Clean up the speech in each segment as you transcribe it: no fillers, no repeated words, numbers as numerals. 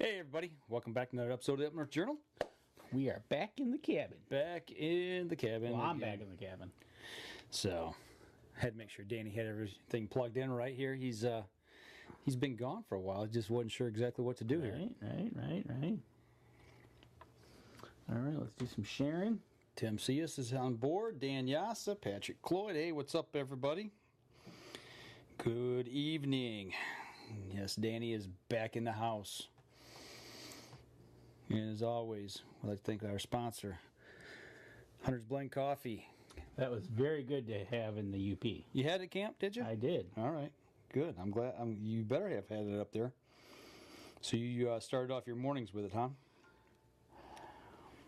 Hey everybody, welcome back to another episode of the Up North Journal. We are back in the cabin. Back in the cabin. Well, I'm back in the cabin. So, had to make sure Danny had everything plugged in right here. He's been gone for a while. He just wasn't sure exactly what to do here. Right. All right, let's do some sharing. Tim Cius is on board. Dan Yassa, Patrick Cloyd. Hey, what's up everybody? Good evening. Yes, Danny is back in the house. And as always, I'd like to thank our sponsor, Hunter's Blend Coffee. That was very good to have in the UP. You had it at camp, did you? I did. All right, good. I'm glad. You better have had it up there. So you started off your mornings with it, huh?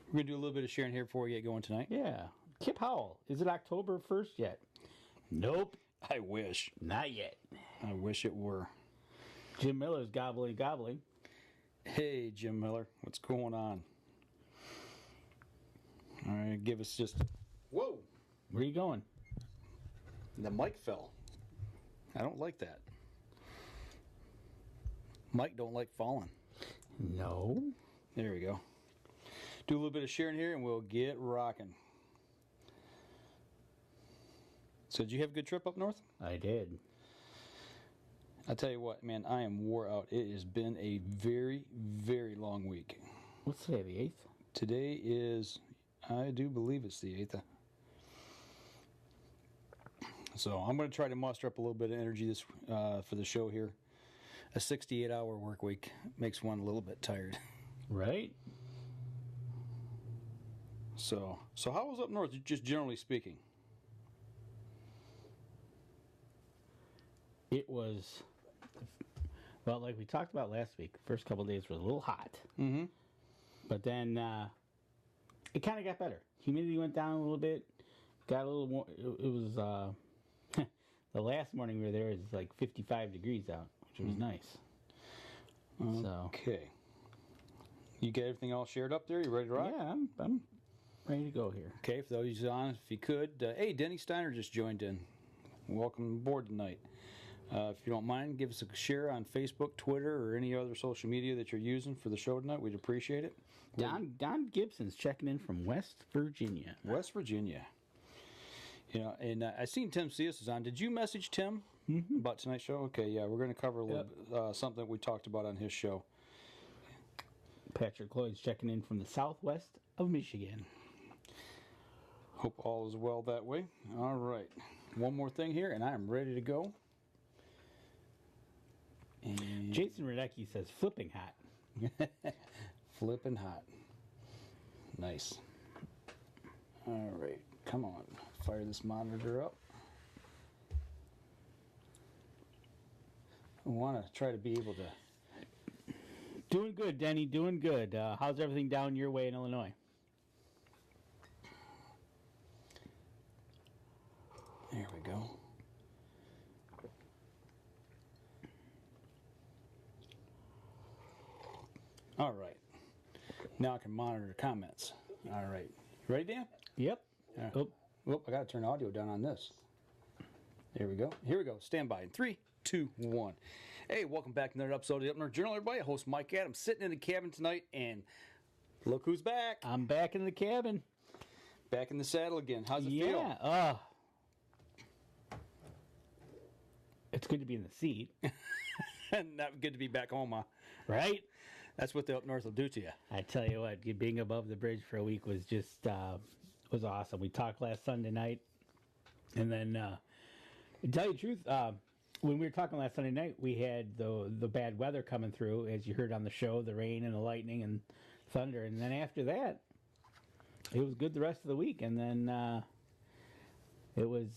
We're going to do a little bit of sharing here before we get going tonight. Yeah. Kip Howell, is it October 1st yet? Nope. I wish. Not yet. I wish it were. Jim Miller's gobbling. Hey, Jim Miller, what's going on? All right, give us just... Whoa! Where are you going? The mic fell. I don't like that. Mike don't like falling. No. There we go. Do a little bit of sharing here and we'll get rocking. So did you have a good trip up north? I did. I tell you what, man, I am wore out. It has been a very, very long week. What's today, the 8th? Today is, I do believe it's the 8th. So I'm going to try to muster up a little bit of energy this for the show here. A 68-hour work week makes one a little bit tired. Right. So how was up north, just generally speaking? It was, well, like we talked about last week, the first couple of days were a little hot. Mm-hmm. But then it kind of got better. Humidity went down a little bit. Got a little more. It was the last morning we were there. It was like 55 degrees out, which was nice. Okay. You get everything all shared up there? You ready to rock? Yeah, I'm ready to go here. Okay, for those on, if you could. Hey, Denny Steiner just joined in. Welcome aboard tonight. If you don't mind, give us a share on Facebook, Twitter, or any other social media that you're using for the show tonight. We'd appreciate it. Don Gibson's checking in from West Virginia. West Virginia. Yeah, and I seen Tim Cius is on. Did you message Tim about tonight's show? Okay, yeah, we're going to cover a little bit, something we talked about on his show. Patrick Lloyd's checking in from the southwest of Michigan. Hope all is well that way. All right. One more thing here, and I am ready to go. And Jason Radecki says, flipping hot. Flipping hot. Nice. All right. Come on. Fire this monitor up. I want to try to be able to... Doing good, Denny. Doing good. How's everything down your way in Illinois? There we go. All right. Now I can monitor the comments. All right. You ready, Dan? Yep. Oh, I got to turn the audio down on this. There we go. Here we go. Stand by in 3, 2, 1. Hey, welcome back to another episode of the Up North Journal, everybody. Host Mike Adams sitting in the cabin tonight, and look who's back. I'm back in the cabin. Back in the saddle again. How's it feel? Yeah. It's good to be in the seat. Not good to be back home, huh? Right? That's what the Up North will do to you. I tell you what, being above the bridge for a week was just was awesome. We talked last Sunday night, and then to tell you the truth, when we were talking last Sunday night, we had the bad weather coming through, as you heard on the show, the rain and the lightning and thunder, and then after that, it was good the rest of the week, and then it was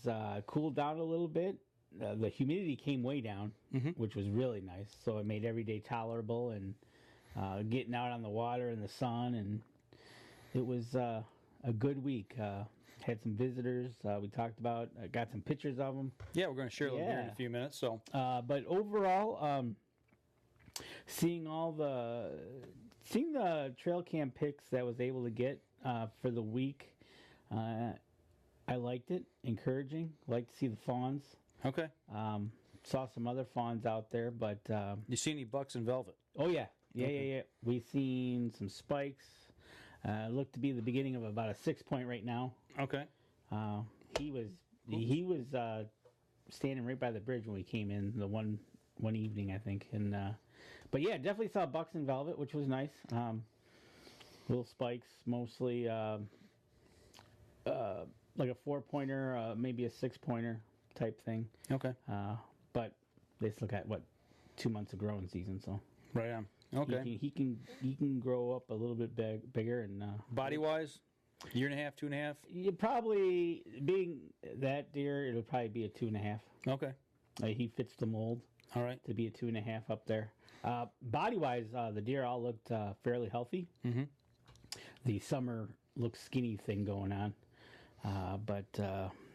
cooled down a little bit. The humidity came way down, which was really nice. So it made every day tolerable, and getting out on the water and the sun, and it was a good week. Had some visitors. We talked about, got some pictures of them. Yeah, we're going to share them here in a few minutes. So, but overall, seeing the trail cam pics that I was able to get for the week, I liked it. Encouraging. Liked to see the fawns. Okay. Saw some other fawns out there, but you see any bucks in velvet? Oh yeah, Yeah. We seen some spikes. Looked to be the beginning of about a 6 point right now. Okay. He was standing right by the bridge when we came in the one evening, I think. And but yeah, definitely saw bucks in velvet, which was nice. Little spikes, mostly like a 4-pointer, maybe a 6-pointer type thing. Okay. But they still got 2 months of growing season, so Right on. Okay. he can grow up a little bit bigger and Body wise, 1.5 years, 2.5. you probably being that deer, it'll probably be a 2.5. Okay. He fits the mold All right. to be a 2.5 up there. Body wise, the deer all looked fairly healthy. Mm-hmm. The summer looks skinny thing going on, but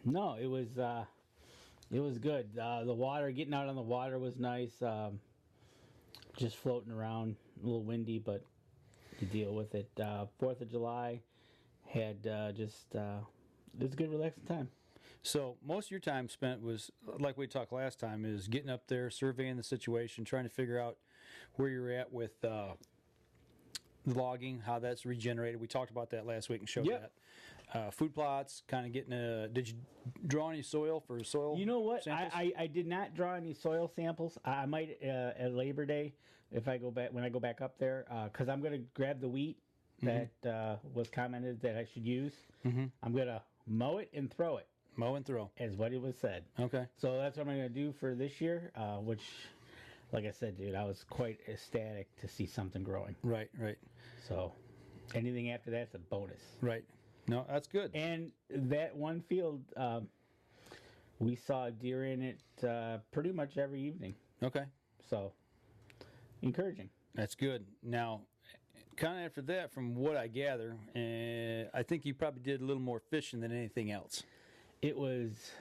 no, it was good. The water, getting out on the water was nice. Just floating around, a little windy, but you deal with it. 4th of July had it was a good relaxing time. So most of your time spent was, like we talked last time, is getting up there, surveying the situation, trying to figure out where you're at with logging, how that's regenerated. We talked about that last week and showed that. Food plots, kind of getting did you draw any soil for soil? You know what? Samples? I did not draw any soil samples. I might at Labor Day when I go back up there, because I'm going to grab the wheat that was commented that I should use. Mm-hmm. I'm going to mow it and throw it. Mow and throw. As what it was said. Okay. So that's what I'm going to do for this year, which, like I said, dude, I was quite ecstatic to see something growing. Right. So anything after that's a bonus. Right. No, that's good. And that one field, we saw deer in it pretty much every evening. Okay. So, encouraging. That's good. Now, kind of after that, from what I gather, I think you probably did a little more fishing than anything else. It was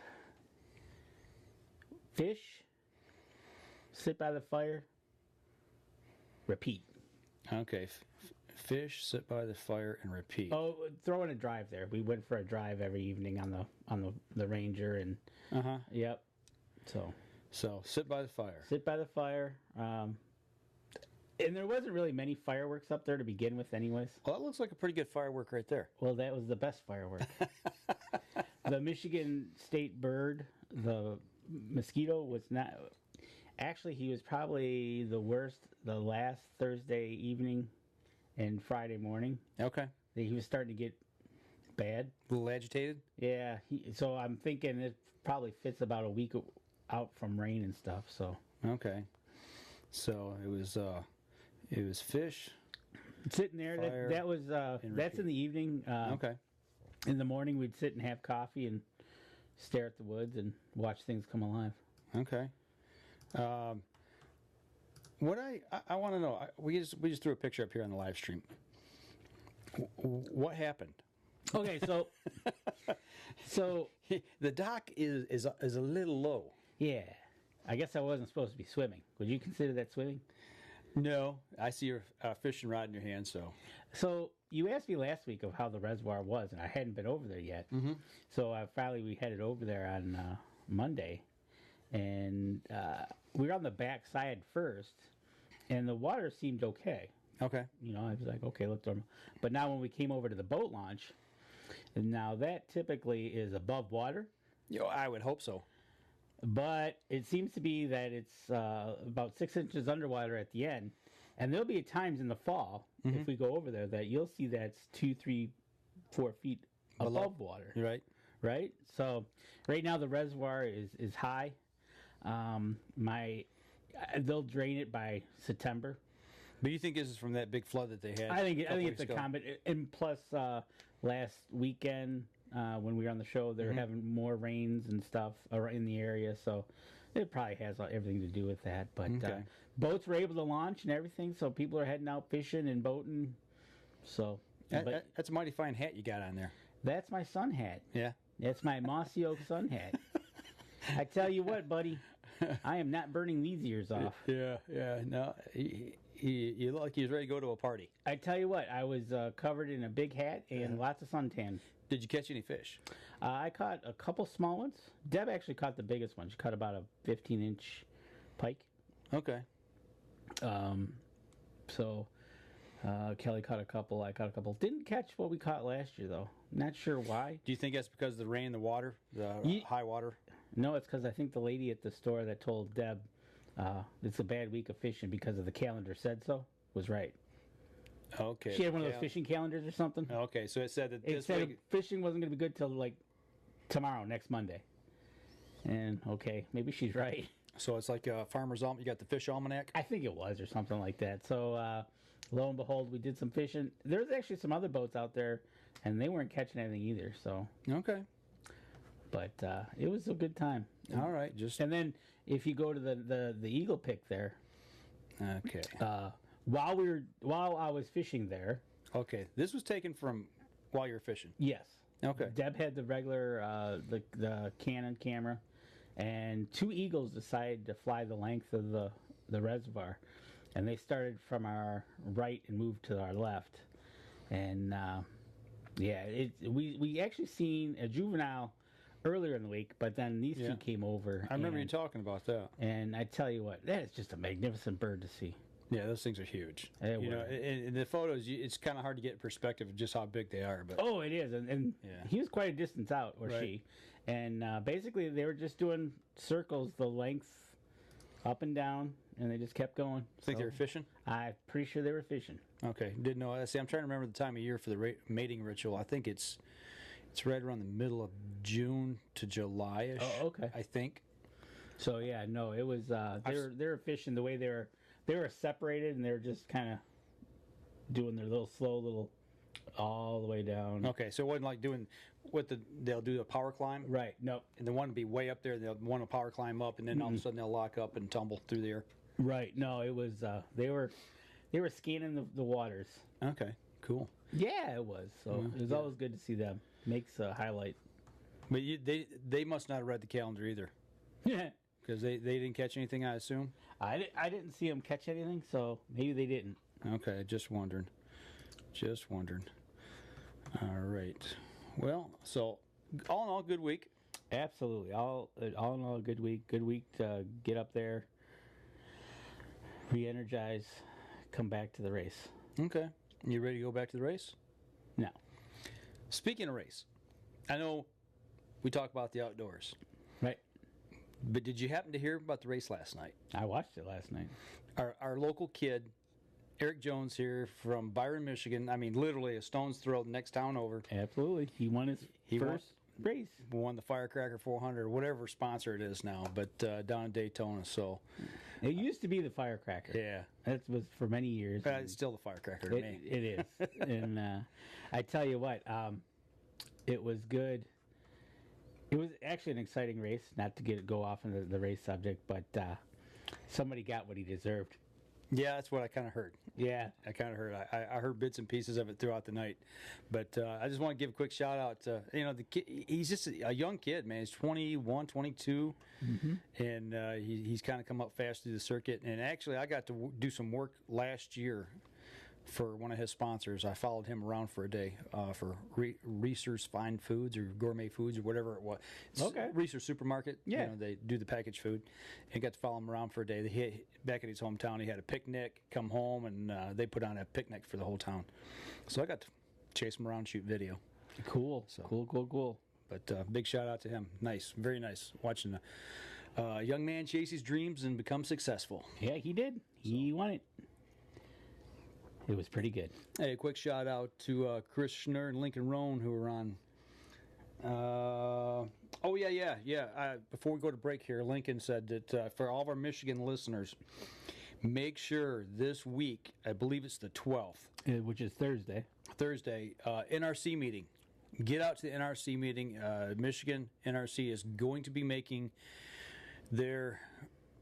fish, sit by the fire, repeat. Okay. Fish, sit by the fire, and repeat. Oh, throwing a drive there. We went for a drive every evening on the Ranger, and yep. So sit by the fire. Sit by the fire. And there wasn't really many fireworks up there to begin with, anyways. Well, that looks like a pretty good firework right there. Well, that was the best firework. The Michigan State bird, the mosquito, was not. Actually, he was probably the worst the last Thursday evening and Friday morning. Okay. He was starting to get bad. A little agitated? Yeah. So I'm thinking it probably fits about a week out from rain and stuff. So. Okay. So it was fish. Sitting there. That was that's in the evening. Okay. In the morning, we'd sit and have coffee and stare at the woods and watch things come alive. Okay. What I want to know, we just threw a picture up here on the live stream. What happened? Okay, so the dock is a little low. Yeah, I guess I wasn't supposed to be swimming. Would you consider that swimming? No, I see your fishing rod in your hand. So you asked me last week of how the reservoir was, and I hadn't been over there yet. Mm-hmm. So finally we headed over there on Monday, and we were on the back side first, and the water seemed okay. Okay. You know, I was like, okay, let's throw. But now when we came over to the boat launch, and now that typically is above water. I would hope so. But it seems to be that it's about 6 inches underwater at the end. And there'll be times in the fall, if we go over there, that you'll see that's 2, 3, 4 feet above water. Right. Right? So right now the reservoir is high. They'll drain it by September. But you think this is from that big flood that they had? I think it's a combination. And plus, last weekend when we were on the show, they're having more rains and stuff in the area, so it probably has everything to do with that. But boats were able to launch and everything, so people are heading out fishing and boating. So that's a mighty fine hat you got on there. That's my sun hat. Yeah, that's my mossy oak sun hat. I tell you what, buddy, I am not burning these ears off. Yeah. No, you look like he was ready to go to a party. I tell you what, I was covered in a big hat and lots of suntan. Did you catch any fish? I caught a couple small ones. Deb actually caught the biggest one. She caught about a 15-inch pike. Okay. So Kelly caught a couple. I caught a couple. Didn't catch what we caught last year, though. Not sure why. Do you think that's because of the rain, the water, the high water? No, it's because I think the lady at the store that told Deb it's a bad week of fishing because of the calendar said so was right. Okay. She had one of those fishing calendars or something. Okay, so it said that It said fishing wasn't going to be good till like tomorrow, next Monday. And okay, maybe she's right. So it's like Farmer's Almanac. You got the fish almanac? I think it was or something like that. So lo and behold, we did some fishing. There's actually some other boats out there, and they weren't catching anything either. So Okay. but it was a good time. All right. And then if you go to the Eagle Pick there, Okay. while I was fishing there, Okay. This was taken from while you were fishing. yes, Okay. Deb had the regular the Canon camera, and two eagles decided to fly the length of the reservoir, and they started from our right and moved to our left, and we actually seen a juvenile earlier in the week, but then these two came over. I remember you talking about that. And I tell you what, that is just a magnificent bird to see. Yeah, those things are huge. They you were. know, in the photos, it's kind of hard to get perspective of just how big they are. But Oh, it is, and he was quite a distance out, or Right. she, and basically they were just doing circles the length up and down, and they just kept going. think they were fishing? I'm pretty sure they were fishing. Okay, didn't know. See, I'm trying to remember the time of year for the mating ritual. I think it's right around the middle of June to July-ish. Oh, okay. I think. So yeah, no, it was they were fishing the way they were separated, and they were just kind of doing their slow all the way down. Okay, so it wasn't like doing they'll do a power climb, Right. No. and the one would be way up there. They'll want to power climb up, and then all of a sudden they'll lock up and tumble through the air. Right. No, it was they were scanning the waters. Okay, cool. Yeah, it was. So it was always good to see them. Makes a highlight. But they must not have read the calendar either, Yeah. because they didn't catch anything, I assume. I didn't see them catch anything, so maybe they didn't. Okay, just wondering. All right. Well, so all in all, good week. Absolutely. All in all, a good week. Good week to get up there, re-energize, come back to the race. Okay. You ready to go back to the race? No. Speaking of race, I know we talk about the outdoors, Right. but did you happen to hear about the race last night? I watched it last night. Our local kid, Eric Jones here from Byron, Michigan. I mean, literally a stone's throw the next town over. Absolutely. He won his first race. Won the Firecracker 400 or whatever sponsor it is now, but down in Daytona. So It used to be the Firecracker. yeah, That was for many years. it's still the Firecracker to me. It is. And I tell you what, it was good. It was actually an exciting race, not to go off on the race subject, but somebody got what he deserved. Yeah, that's what I kind of heard. Yeah. I kind of heard. I heard bits and pieces of it throughout the night, but I just want to give a quick shout out to the kid. He's just a young kid, man. He's 21, 22, and he's kind of come up fast through the circuit. And actually, I got to do some work last year for one of his sponsors. I followed him around for a day for Reese's Fine Foods or Gourmet Foods or whatever it was. It's Okay. Reese's Supermarket. Yeah. They do the packaged food. And got to follow him around for a day. Back at his hometown, he had a picnic, come home, and they put on a picnic for the whole town. So I got to chase him around, shoot video. Cool. Cool. But big shout out to him. Nice. Very nice. Watching a young man chase his dreams and become successful. Yeah, he did. He won it. It was pretty good. Hey, a quick shout out to Chris Schnur and Lincoln Roan, who are on. Before we go to break here, Lincoln said that for all of our Michigan listeners, make sure this week, I believe it's the 12th, Which is Thursday. NRC meeting. Get out to the NRC meeting. Michigan NRC is going to be making their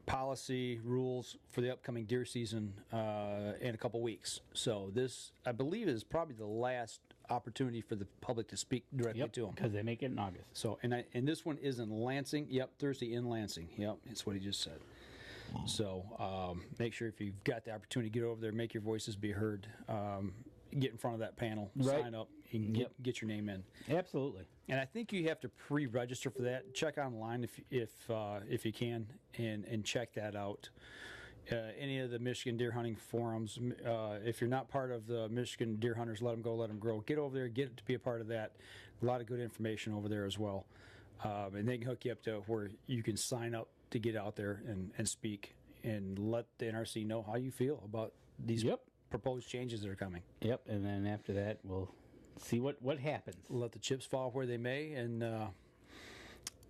policy rules for the upcoming deer season in a couple weeks. So this, I believe, is probably the last opportunity for the public to speak directly to them. Because they make it in August. So, and this one is in Lansing. Yep, Thursday in Lansing. Yep, that's what he just said. So make sure if you've got the opportunity to get over there, make your voices be heard. Get in front of that panel, Right. sign up, and get your name in. Absolutely. And I think you have to pre-register for that. Check online if you can, and check that out. any of the Michigan deer hunting forums. If you're not part of the Michigan Deer Hunters, Let Them Go, Let Them Grow, get over there, get to be a part of that. A lot of good information over there as well. And they can hook you up to where you can sign up to get out there and speak and let the NRC know how you feel about these proposed changes that are coming. Yep, and then after that, we'll see what happens. Let the chips fall where they may, and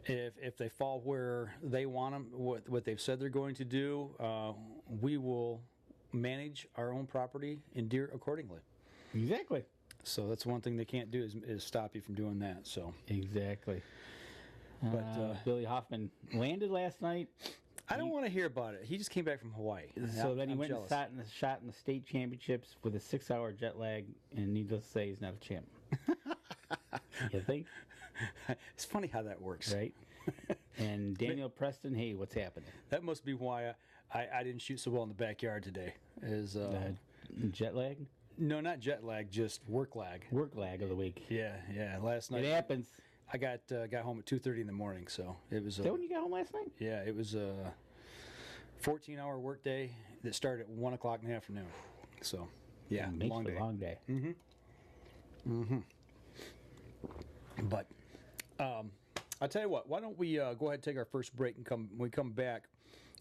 if they fall where they want them, what they've said they're going to do, we will manage our own property and deer accordingly. Exactly. So that's one thing they can't do is stop you from doing that. So exactly. But Billy Hoffman landed last night. I don't want to hear about it. He just came back from Hawaii. So then he went jealous. and shot in the state championships with a 6-hour jet lag, and needless to say, he's not a champ. You think? It's funny how that works. Right? And Daniel Preston, hey, what's happening? That must be why I didn't shoot so well in the backyard today. Jet lag? No, not jet lag, just work lag. Work lag of the week. Yeah. Last night. It happens. I got home at 2:30 in the morning, so it was. Is that when you got home last night? Yeah, it was a 14-hour workday that started at 1 o'clock in the afternoon. So, yeah, it makes for a long day. But I'll tell you what. Why don't we go ahead and take our first break, and when we come back,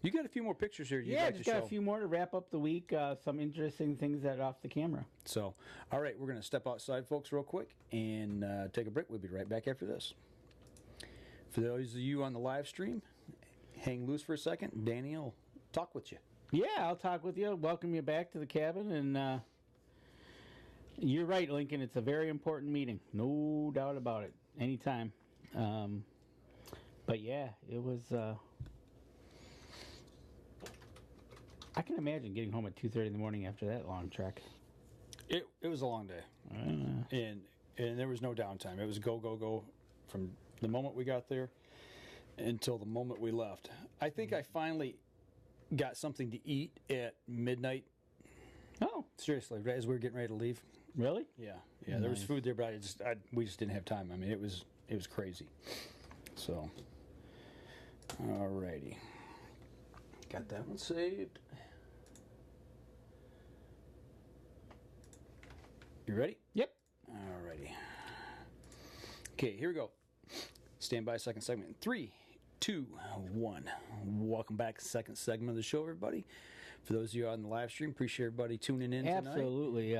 you got a few more pictures here. You'd like just to got show. a few more to wrap up the week. Some interesting things that are off the camera. So, all right, we're going to step outside, folks, real quick, and take a break. We'll be right back after this. For those of you on the live stream, hang loose for a second. Danny will talk with you. Yeah, I'll talk with you. Welcome you back to the cabin. And you're right, Lincoln. It's a very important meeting. No doubt about it. Anytime. But, yeah, it was... I can imagine getting home at 2:30 in the morning after that long trek. It was a long day. And there was no downtime. It was go from the moment we got there until the moment we left. I think I finally got something to eat at midnight. Oh. Seriously, right as we were getting ready to leave. Really? Yeah. There was food there, but we just didn't have time. I mean, it was crazy. So, all righty. Got that one saved. You ready? Yep. All righty. Okay, here we go. Stand by, second segment. 3, 2, 1. Welcome back to the second segment of the show, everybody. For those of you on the live stream, appreciate everybody tuning in tonight. Absolutely.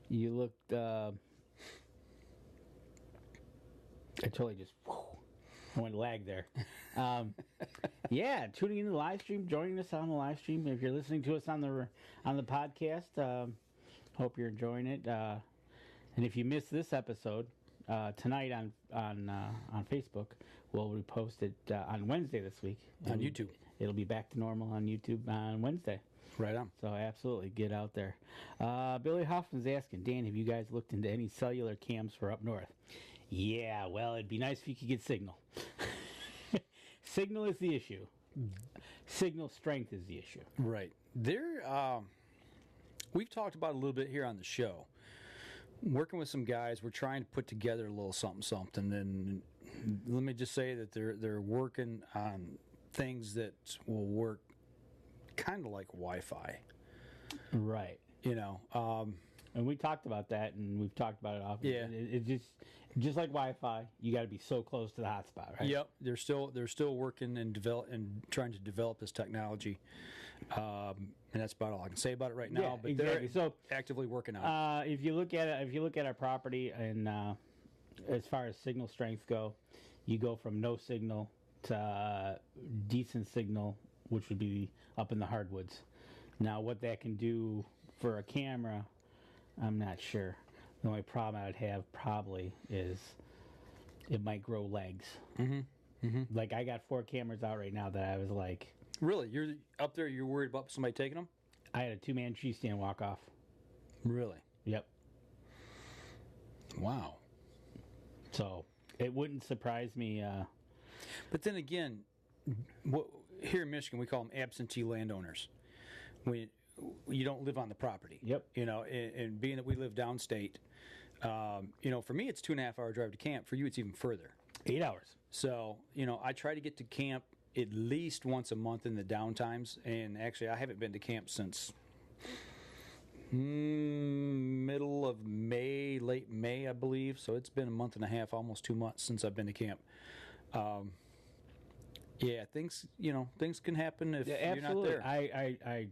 You looked... I totally just... I went lag there. Yeah, tuning in to the live stream, joining us on the live stream. If you're listening to us on the podcast, hope you're enjoying it. And if you missed this episode tonight on Facebook, we'll repost it on Wednesday this week on YouTube. It'll be back to normal on YouTube on Wednesday. Right on. So absolutely, get out there. Billy Hoffman's asking, Dan, have you guys looked into any cellular cams for up north? Yeah, well, it'd be nice if you could get signal. Signal is the issue. Signal strength is the issue. Right. We've talked about it a little bit here on the show. Working with some guys, we're trying to put together a little something. And let me just say that they're working on things that will work kind of like Wi-Fi. Right. And we talked about that, and we've talked about it often. Yeah. It's just like Wi-Fi, you got to be so close to the hotspot, right? Yep. They're still working and trying to develop this technology. And that's about all I can say about it right now. Yeah, but exactly. They're actively working on it. If you look at our property, and as far as signal strengths go, you go from no signal to decent signal, which would be up in the hardwoods. Now, what that can do for a camera, I'm not sure. The only problem I would have probably is it might grow legs. Mm-hmm. Mm-hmm. Like, I got 4 cameras out right now that I was like... Really? You're up there, you're worried about somebody taking them? I had a 2-man tree stand walk off. Really? Yep. Wow. So, it wouldn't surprise me. But then again, here in Michigan, we call them absentee landowners. You don't live on the property. Yep. And being that we live downstate, for me, it's 2.5 hour drive to camp. For you, it's even further. 8 hours. So, I try to get to camp at least once a month in the downtimes. And actually, I haven't been to camp since middle of May, late May, I believe. So it's been a month and a half, almost 2 months since I've been to camp. Yeah, things can happen if you're not there. I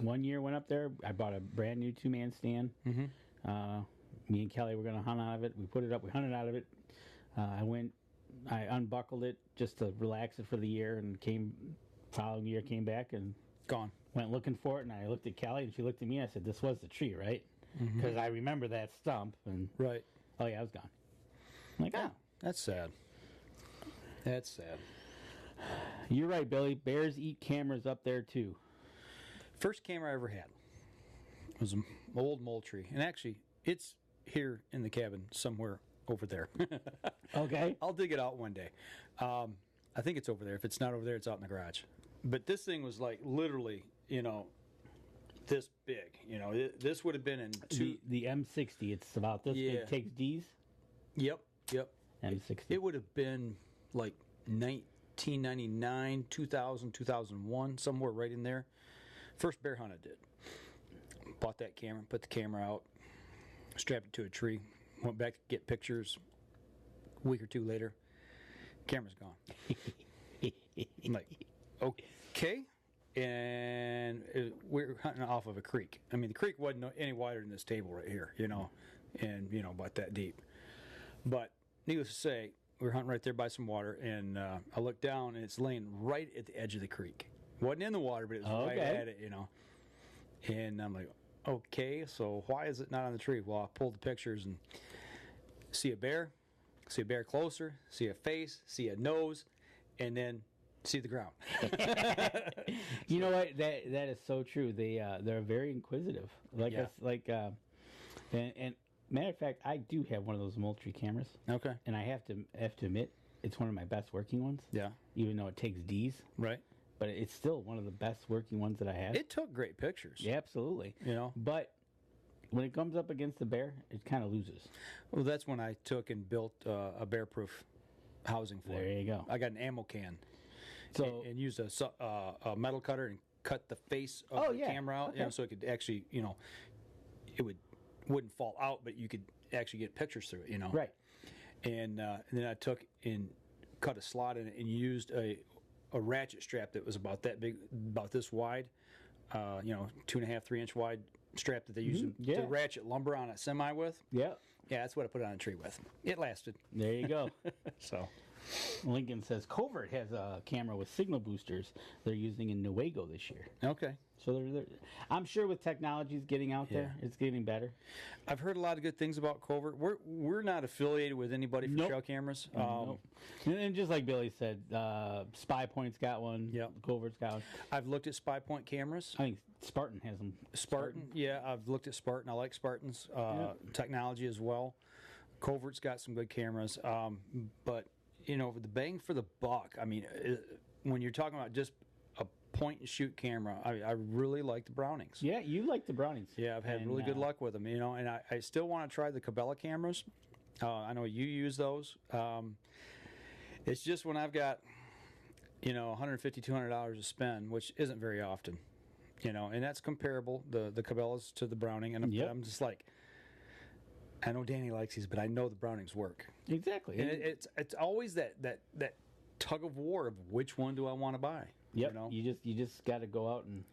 one year went up there. I bought a brand new 2-man stand. Me and Kelly were going to hunt out of it. We put it up. We hunted out of it. I unbuckled it just to relax it for the year, and following year came back and Gone. went looking for it. And I looked at Kelly, and she looked at me. And I said, "This was the tree, right?" Because I remember that stump. And Right. oh yeah, it was gone. I'm like, oh, That's sad. That's sad. you're right, Billy. Bears eat cameras up there too. First camera I ever had was an old Moultrie. And actually, it's here in the cabin somewhere over there. Okay. I'll dig it out one day. I think it's over there. If it's not over there, it's out in the garage. But this thing was like literally, this big. This would have been in The M60. It's about this big. Takes D's. Yep. M60. It would have been like 1999, 2000, 2001, somewhere right in there. First bear hunt I did. Bought that camera, put the camera out, strapped it to a tree, went back to get pictures. A week or two later, camera's gone. I'm like, okay. And we're hunting off of a creek. I mean, the creek wasn't any wider than this table right here, and, about that deep. But needless to say, we were hunting right there by some water, and I looked down, and it's laying right at the edge of the creek. Wasn't in the water, but it was right at it, And I'm like, okay, so why is it not on the tree? Well, I pulled the pictures and see a bear closer, see a face, see a nose, and then see the ground. You know what? That is so true. They're very inquisitive. And matter of fact, I do have one of those Moultrie cameras. Okay. And I have to admit, it's one of my best working ones. Yeah. Even though it takes D's. Right. But it's still one of the best working ones that I have. It took great pictures. Yeah, absolutely. But when it comes up against the bear, it kind of loses. Well, that's when I took and built a bear-proof housing for it. There you go. I got an ammo can. So and used a metal cutter and cut the face of the camera out, so it could actually, it wouldn't fall out, but you could actually get pictures through it, Right. And then I took and cut a slot in it and used a ratchet strap that was about that big, about this wide, 2.5, 3 inch wide strap that they use to ratchet lumber on a semi with. Yeah. Yeah, that's what I put it on a tree with. It lasted. There you go. So. Lincoln says Covert has a camera with signal boosters they're using in Newaygo this year. Okay. So I'm sure with technologies getting out there, it's getting better. I've heard a lot of good things about Covert. We're not affiliated with anybody for trail cameras. Nope. And just like Billy said, Spy Point's got one. Yep. Covert's got one. I've looked at Spy Point cameras. I think Spartan has them. Spartan, yeah, I've looked at Spartan. I like Spartan's technology as well. Covert's got some good cameras, but the bang for the buck. I mean, when you're talking about just a point and shoot camera, I really like the Brownings. Yeah, you like the Brownings. Yeah, I've had really good luck with them. And I still want to try the Cabela cameras. I know you use those. It's just when I've got $150, $200 to spend, which isn't very often. And that's comparable, the Cabelas to the Browning, and I'm just like, I know Danny likes these, but I know the Brownings work. Exactly. And it's always that tug of war of which one do I want to buy. Yep. You just got to go out and.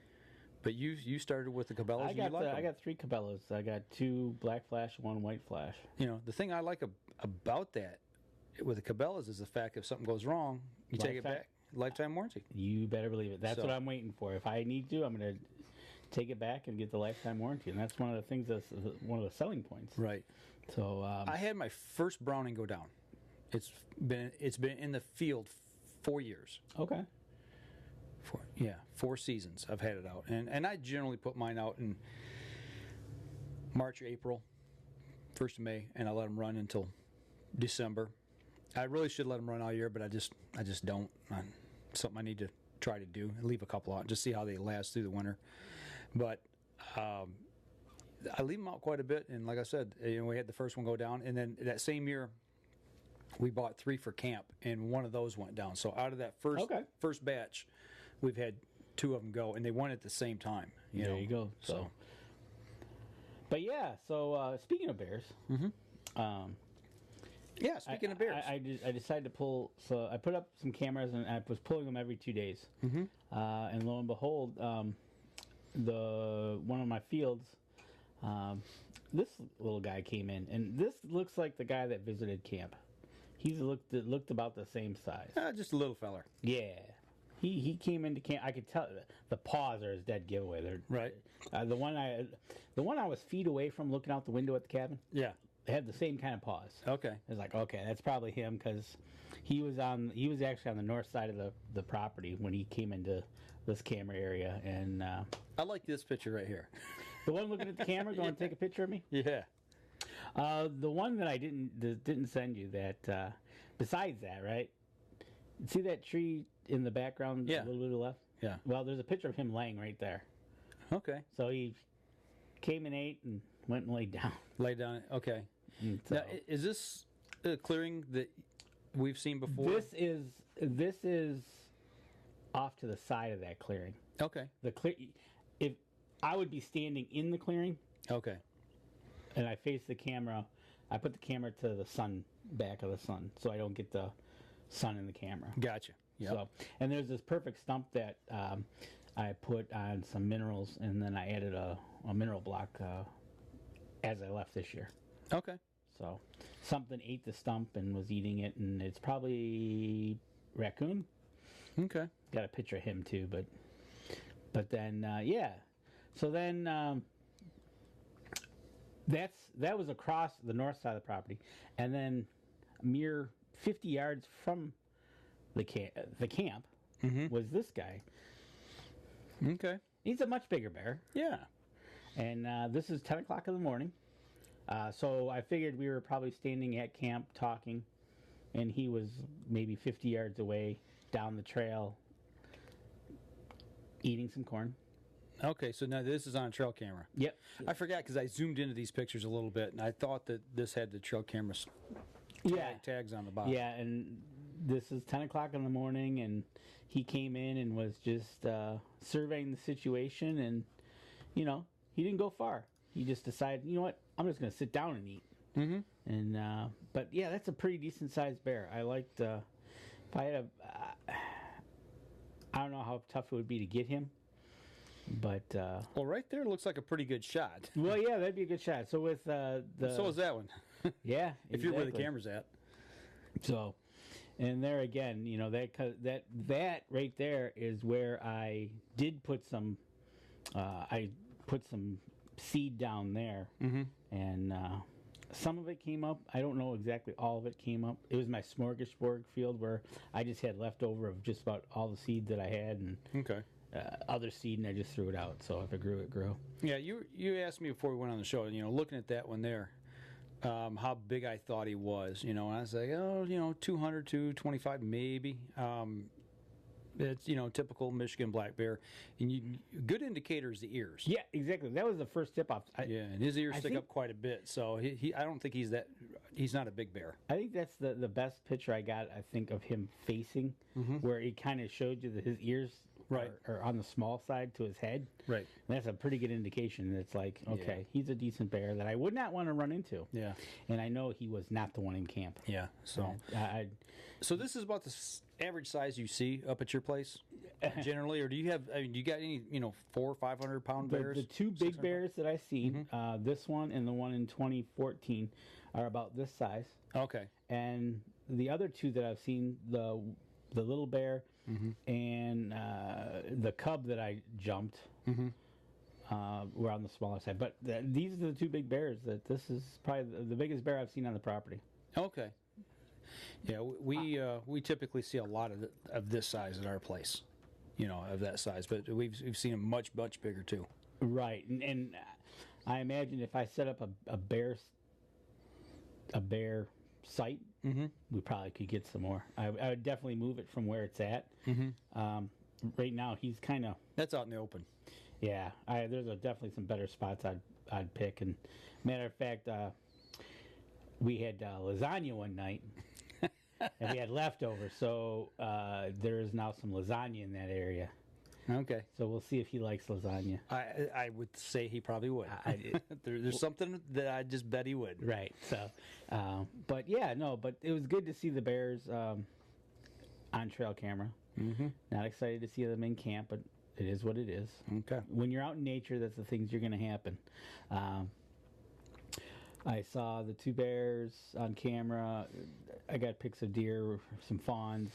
But you started with the Cabela's. I got 3 Cabela's. I got 2 black flash, 1 white flash. The thing I like about that with the Cabela's is the fact if something goes wrong, you take it back. Lifetime warranty. You better believe it. That's what I'm waiting for. If I need to, I'm going to take it back and get the lifetime warranty, and that's one of the things that's one of the selling points. Right. So I had my first Browning go down. It's been in the field 4 years. Okay. 4 seasons I've had it out, and I generally put mine out in March or April, 1st of May, and I let them run until December. I really should let them run all year, but I just don't. Something I need to try to do and leave a couple out, just see how they last through the winter. But I leave them out quite a bit, and like I said, we had the first one go down, and then that same year we bought 3 for camp, and one of those went down. So out of that first batch, we've had 2 of them go, and they went at the same time. There you go. So, but yeah. So speaking of bears, speaking of bears, I decided to pull. So I put up some cameras, and I was pulling them every 2 days. And lo and behold, one of my fields, this little guy came in, and this looks like the guy that visited camp. He looked about the same size. Just a little feller. Yeah. He came into camp. I could tell the paws are his dead giveaway. They're right. The one I was feet away from, looking out the window at the cabin. Yeah, they had the same kind of paws. Okay, I was like, okay, that's probably him, because he was actually on the north side of the property when he came into this camera area. And I like this picture right here. The one looking at the camera, going to take a picture of me. Yeah. The one that I didn't send you, that besides that, right? See that tree in the background, a little bit to the left? Yeah. Well, there's a picture of him laying right there. Okay. So he came and ate and went and laid down. Laid down. Okay. So, now, is this a clearing that we've seen before? This is off to the side of that clearing. Okay. If I would be standing in the clearing. Okay. And I face the camera. I put the camera to the back of the sun, so I don't get the sun in the camera. Gotcha. Yep. So, and there's this perfect stump that I put on some minerals, and then I added a mineral block as I left this year. Okay. So something ate the stump and was eating it, and it's probably raccoon. Okay. Got a picture of him too, but then So then that was across the north side of the property, and then a mere 50 yards from the camp was this guy. Okay. He's a much bigger bear. Yeah. And this is 10 o'clock in the morning. So I figured we were probably standing at camp talking, and he was maybe 50 yards away down the trail eating some corn. Okay, so now this is on a trail camera. Yep. I forgot because I zoomed into these pictures a little bit, and I thought that this had the trail camera tags on the bottom. Yeah, and this is 10 o'clock in the morning, and he came in and was just surveying the situation, and, he didn't go far. He just decided, you know what, I'm just going to sit down and eat. Mm-hmm. And, but yeah, that's a pretty decent-sized bear. I liked, if I had I don't know how tough it would be to get him. But well, right there looks like a pretty good shot. Well, yeah, that'd be a good shot. So with so is that one. Yeah, if you're where the camera's at. So, and there again, that right there is where I did put some. I put some seed down there, and some of it came up. I don't know exactly all of it came up. It was my smorgasbord field where I just had leftover of just about all the seed that I had, and okay. Other seed, and I just threw it out. So if it grew, it grew. Yeah, you asked me before we went on the show, looking at that one there, how big I thought he was, and I was like, 200, 225 maybe. It's, typical Michigan black bear. And good indicator is the ears. Yeah, exactly. That was the first tip off. And his ears stick up quite a bit. So I don't think he's not a big bear. I think that's the best picture I got, I think, of him facing, where he kind of showed you that his ears are on the small side to his head. Right. And that's a pretty good indication. It's like, okay, he's a decent bear that I would not want to run into. Yeah. And I know he was not the one in camp. Yeah. So so this is about the average size you see up at your place generally, or do you have? Do you got any 400 or 500 pound bears? The two big bears that I've seen, this one and the one in 2014, are about this size. Okay. And the other two that I've seen, the little bear and the cub that I jumped, were on the smaller side. But these are the two big bears. This is probably the biggest bear I've seen on the property. Okay. Yeah, we typically see a lot of this size at our place, of that size. But we've seen them much bigger too. Right, and I imagine if I set up a bear site, we probably could get some more. I would definitely move it from where it's at. Right now, he's kind of that's out in the open. Yeah, there's definitely some better spots I'd pick. And matter of fact, we had lasagna one night. and we had leftovers. So there is now some lasagna in that area. Okay. So we'll see if he likes lasagna. I would say he probably would. There's something that I just bet he would. Right. So, but yeah, no, but it was good to see the Bears on trail camera. Mm-hmm. Not excited to see them in camp, but it is what it is. Okay. When you're out in nature, that's the things you're going to happen. I saw the 2 bears on camera. I got pics of deer, some fawns.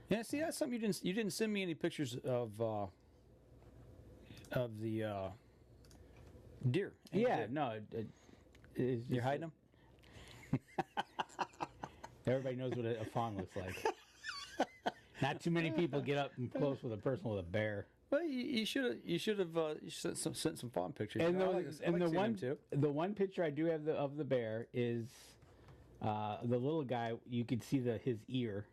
Yeah, see, that's something you didn't send me any pictures of the deer. Yeah, no, it's just, you're hiding them. Everybody knows what a fawn looks like. Not too many people get up and close with a person with a bear. Well, you should have sent some fawn pictures. And the one picture I do have of the bear is the little guy. You could see his ear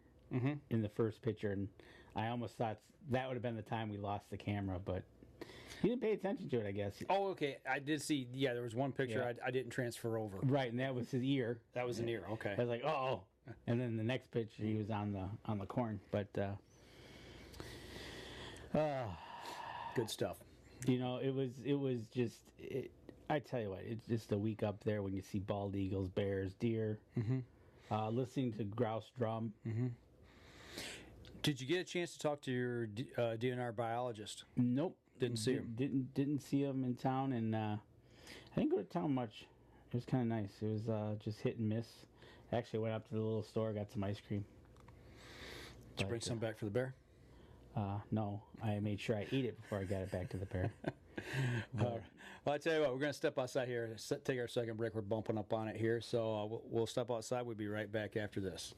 in the first picture, and I almost thought that would have been the time we lost the camera, but he didn't pay attention to it, I guess. Oh, okay. I did see. Yeah, there was one picture I didn't transfer over. Right, and that was his ear. That was an ear. Okay. I was like, oh. And then the next picture, he was on the corn, but. Good stuff. You know, it was just. I tell you what, it's just a week up there when you see bald eagles, bears, deer. Mm-hmm. Listening to grouse drum. Mm-hmm. Did you get a chance to talk to your DNR biologist? Nope. Didn't see him. Didn't see him in town, and I didn't go to town much. It was kind of nice. It was just hit and miss. Actually, went up to the little store, got some ice cream. Did you bring some back for the bear? No, I made sure I ate it before I got it back to the bear. Well, I tell you what, we're going to step outside here, take our second break. We're bumping up on it here, so we'll step outside. We'll be right back after this.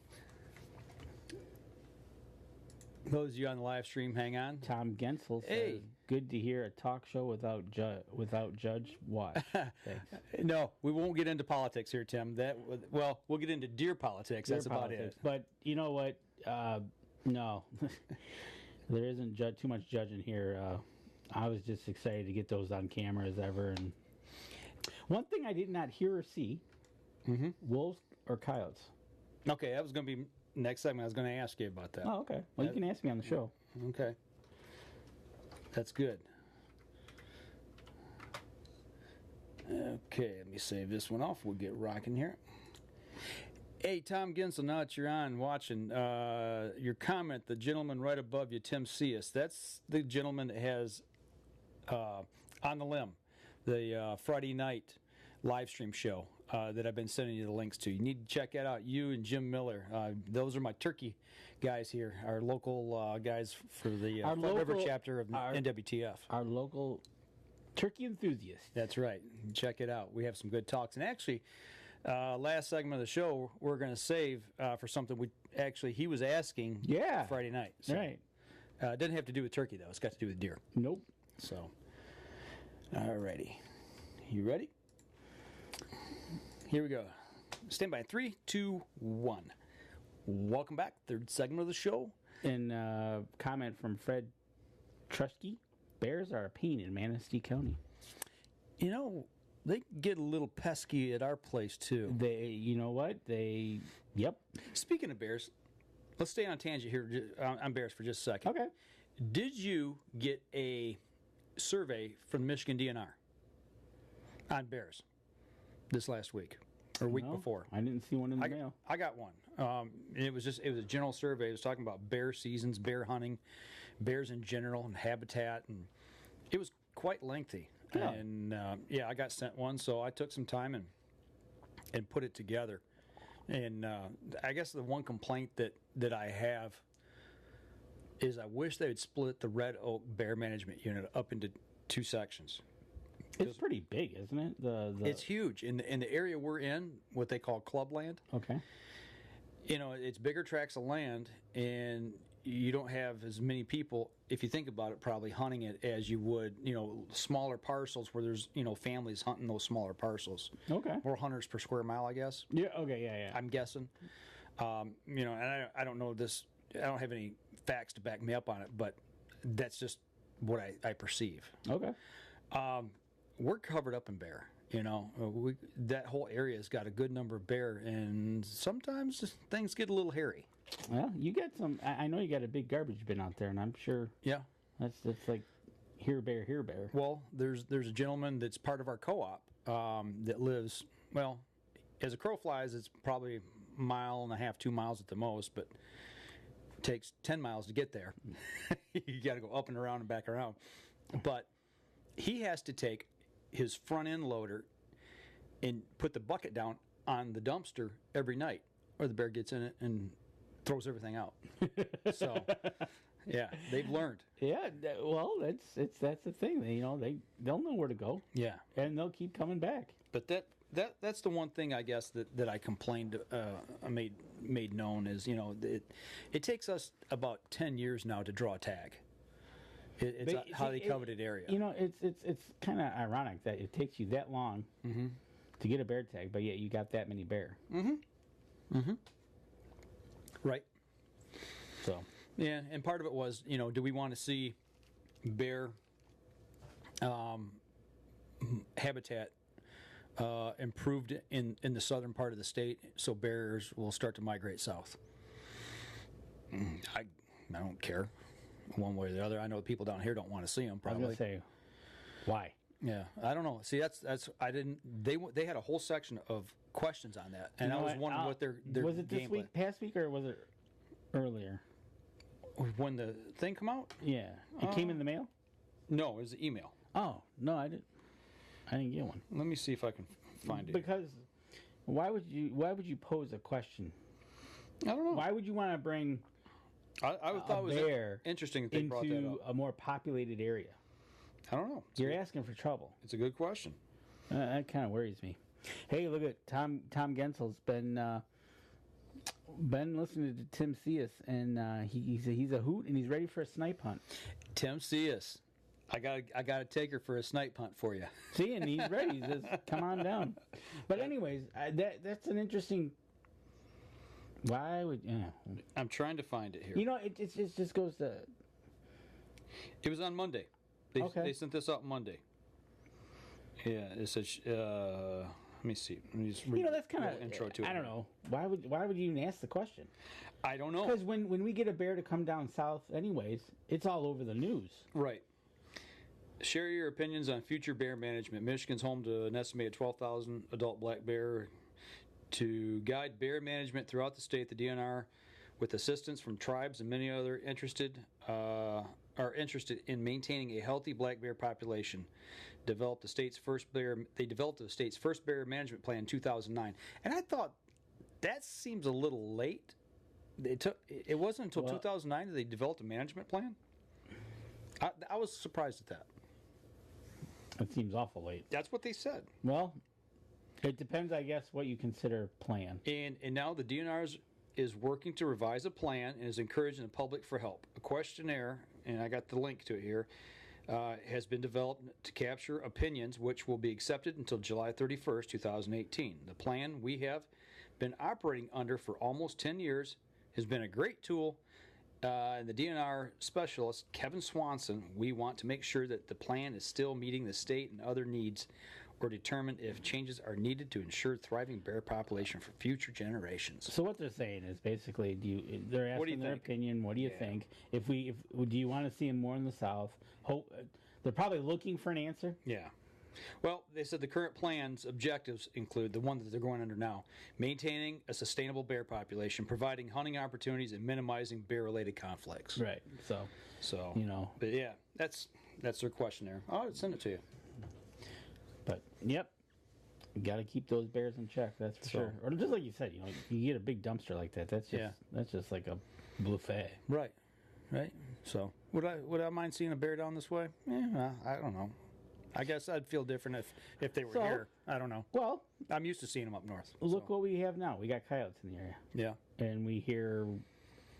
Those of you on the live stream, hang on. Tom Gensel says, good to hear a talk show without Judge Watt. Thanks. No, we won't get into politics here, Tim. We'll get into deer politics. That's about it. But you know what? No. There isn't too much judging here. I was just excited to get those on camera as ever. And one thing I did not hear or see, wolves or coyotes. Okay, that was going to be next segment. I was going to ask you about that. Oh, okay. Well, you can ask me on the show. Okay. That's good. Okay, let me save this one off. We'll get rocking here. Hey, Tom Gensel, now that you're on watching, your comment, the gentleman right above you, Tim Cius, that's the gentleman that has On the Limb, the Friday night live stream show that I've been sending you the links to. You need to check that out. You and Jim Miller, those are my turkey guys here, our local guys for the Front River chapter of NWTF. Our local turkey enthusiasts. That's right. Check it out. We have some good talks. And actually, last segment of the show, we're going to save for something he was asking Friday night. So, right. It doesn't have to do with turkey, though. It's got to do with deer. Nope. So, all righty. You ready? Here we go. Stand by. 3, 2, 1. Welcome back. Third segment of the show. And comment from Fred Trusky. Bears are a pain in Manistee County. You know, they get a little pesky at our place, too. You know what? Yep. Speaking of bears, let's stay on tangent here on bears for just a second. Okay. Did you get a survey from the Michigan DNR on bears this last week or week before? I didn't see one in the mail. I got one. It was a general survey. It was talking about bear seasons, bear hunting, bears in general, and habitat, and it was quite lengthy. Yeah. And I got sent one, so I took some time and put it together. And I guess the one complaint that I have is I wish they would split the Red Oak Bear Management Unit up into 2 sections. It's pretty big, isn't it? It's huge. In the area we're in, what they call clubland. Okay. You know, it's bigger tracts of land, and you don't have as many people, if you think about it, probably hunting it as you would, smaller parcels where there's, families hunting those smaller parcels. Okay. More hunters per square mile, I guess. Yeah, okay, yeah. I'm guessing. And I don't know this, I don't have any facts to back me up on it, but that's just what I perceive. Okay. We're covered up in bear. That whole area's got a good number of bear, and sometimes things get a little hairy. Well, you got some. I know you got a big garbage bin out there, and I'm sure. Yeah. That's like here bear. Well, there's a gentleman that's part of our co-op that lives, well, as a crow flies, it's probably a mile and a half, 2 miles at the most, but it takes 10 miles to get there. You got to go up and around and back around. But he has to take his front end loader and put the bucket down on the dumpster every night, or the bear gets in it and throws everything out. So, yeah, they've learned. Yeah, well, that's the thing. They'll know where to go. Yeah, and they'll keep coming back. But that's the one thing I guess that I complained, made known is it takes us about 10 years now to draw a tag. It's a highly coveted area. It's kind of ironic that it takes you that long to get a bear tag, but yet you got that many bear. Right. So. Yeah, and part of it was, do we want to see bear habitat improved in the southern part of the state, so bears will start to migrate south? I don't care one way or the other. I know people down here don't want to see them. Probably. I was gonna say, why? Yeah, I don't know. See, that's I didn't. They had a whole section of questions on that, and I was wondering what their was it this week, past week, or was it earlier? When the thing come out? Yeah, it came in the mail. No, it was an email. Oh no, I didn't get one. Let me see if I can find it. Because why would you pose a question? I don't know. Why would you want to bring I thought it was bear interesting that they brought that into up. a more populated area? I don't know. You're asking for trouble. It's a good question. That kind of worries me. Hey, look at Tom Gensel's been listening to Tim Cius, and he's a hoot, and he's ready for a snipe hunt. Tim Cius, I got a taker for a snipe hunt for you. See, and he's ready. He says, "Come on down." But anyways, that's an interesting. Why would I'm trying to find it here. It just goes to. It was on Monday. They sent this out Monday. Yeah, it says. Let me see. Let me just read that's kind of intro to it. I don't know. Why would you even ask the question? I don't know. Because when we get a bear to come down south, anyways, it's all over the news. Right. Share your opinions on future bear management. Michigan's home to an estimated 12,000 adult black bear. To guide bear management throughout the state, the DNR, with assistance from tribes and many other are interested in maintaining a healthy black bear population. They developed the state's first bear management plan in 2009, and I thought that seems a little late. It wasn't until 2009 that they developed a management plan. I was surprised at that. It seems awful late. That's what they said. Well, it depends, I guess, what you consider plan. And now the DNR is working to revise a plan and is encouraging the public for help. A questionnaire, and I got the link to it here, has been developed to capture opinions, which will be accepted until July 31st, 2018. The plan we have been operating under for almost 10 years has been a great tool. And the DNR specialist, Kevin Swanson, we want to make sure that the plan is still meeting the state and other needs, or determine if changes are needed to ensure thriving bear population for future generations. So what they're saying is basically, they're asking their opinion. What do you think? Do you want to see them more in the south? They're probably looking for an answer. Yeah. Well, they said the current plan's objectives include the one that they're going under now: maintaining a sustainable bear population, providing hunting opportunities, and minimizing bear-related conflicts. Right. So But yeah, that's their questionnaire. I'll send it to you. But yep, you got to keep those bears in check. That's for sure. Or just like you said, you get a big dumpster like that. That's just like a buffet. Right. So would I mind seeing a bear down this way? Yeah, I don't know. I guess I'd feel different if they were here. I don't know. Well, I'm used to seeing them up north. Look what we have now. We got coyotes in the area. Yeah. And we hear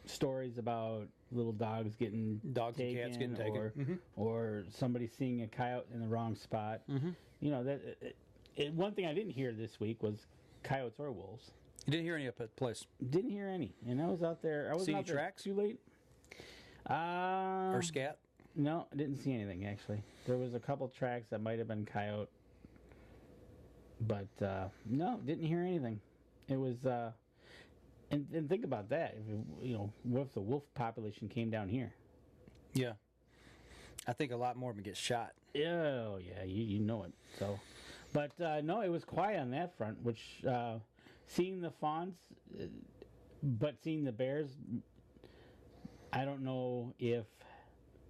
stories about little dogs and cats getting taken, or somebody seeing a coyote in the wrong spot. One thing I didn't hear this week was coyotes or wolves. You didn't hear any up at the place? Didn't hear any, and I was out there. I wasn't out there tracks? too late. Or scat? No, I didn't see anything actually. There was a couple tracks that might have been coyote. But no, didn't hear anything. It was, and think about that. What if the wolf population came down here? Yeah. I think a lot more of them get shot. Oh, yeah, you know it. So, but no, it was quiet on that front, which seeing the fawns, but seeing the bears, I don't know if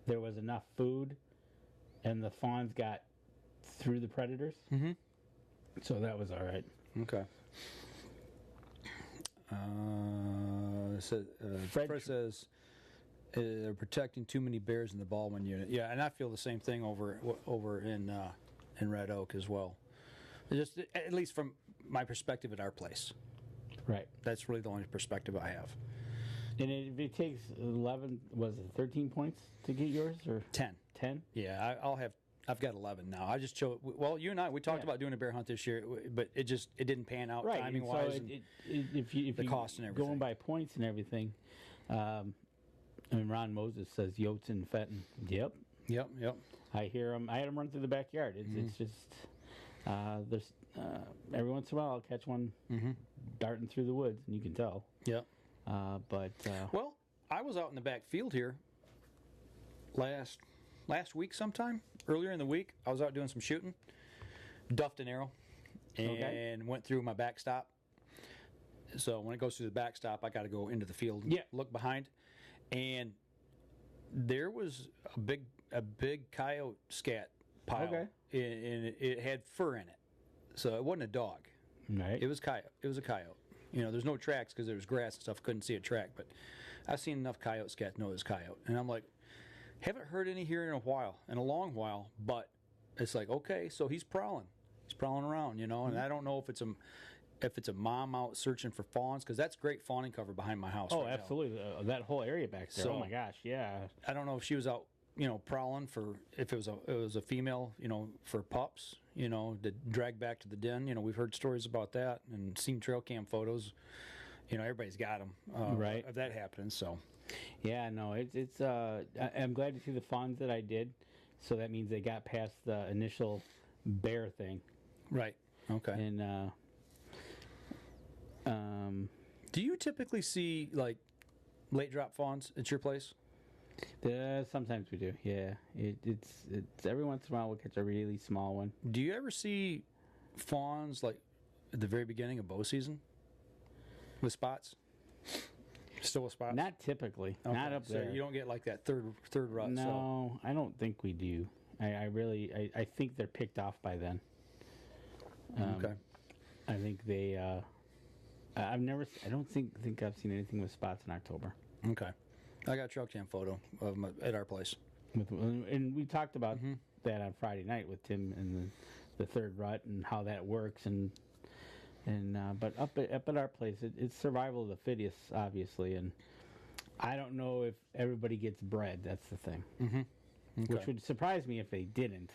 there was enough food and the fawns got through the predators. Mm-hmm. So that was all right. Okay. Fred says they're protecting too many bears in the Baldwin unit. Yeah, and I feel the same thing over in Red Oak as well. Just at least from my perspective at our place. Right. That's really the only perspective I have. And if it takes 11, was it 13 points to get yours or 10? 10? Yeah, I've got 11 now. I just chose. Well, you and I, we talked about doing a bear hunt this year, but it didn't pan out right. timing wise. So if you cost and everything, going by points and everything, and Ron Moses says Yotes and Fenton. Yep. I hear him. I had him run through the backyard. It's just there's every once in a while I'll catch one darting through the woods, and you can tell. Yep. Well, I was out in the back field here last week sometime. Earlier in the week, I was out doing some shooting, duffed an arrow, and went through my backstop. So when it goes through the backstop, I got to go into the field and look behind. And there was a big coyote scat pile. Okay. And it had fur in it. So it wasn't a dog. Right. It was coyote. It was a coyote. There's no tracks because there was grass and stuff. Couldn't see a track, but I've seen enough coyote scat to know it was coyote. And I'm like, haven't heard any here in a long while, but it's like, okay, so he's prowling around, and I don't know if it's a mom out searching for fawns, because that's great fawning cover behind my house. Oh, absolutely. That whole area back there. Oh my gosh, yeah. I don't know if she was out, prowling if it was a female, for pups, to drag back to the den. We've heard stories about that and seen trail cam photos. Everybody's got them, right? Of that happening. So, yeah, no, it's. I'm glad to see the fawns that I did. So that means they got past the initial bear thing. Right. Okay. And do you typically see like late drop fawns at your place? Sometimes we do. Yeah, it's every once in a while we'll catch a really small one. Do you ever see fawns like at the very beginning of bow season with spots? Still with spots? Not typically. Okay. Not up there. So you don't get like that third rut. No, I don't think we do. I think they're picked off by then. Okay. I think they. I don't think I've seen anything with spots in October. Okay. I got a trail cam photo of them at our place. And we talked about that on Friday night with Tim and the third rut and how that works but up at our place it's survival of the fittest, obviously, and I don't know if everybody gets bred. That's the thing. Okay. Which would surprise me if they didn't,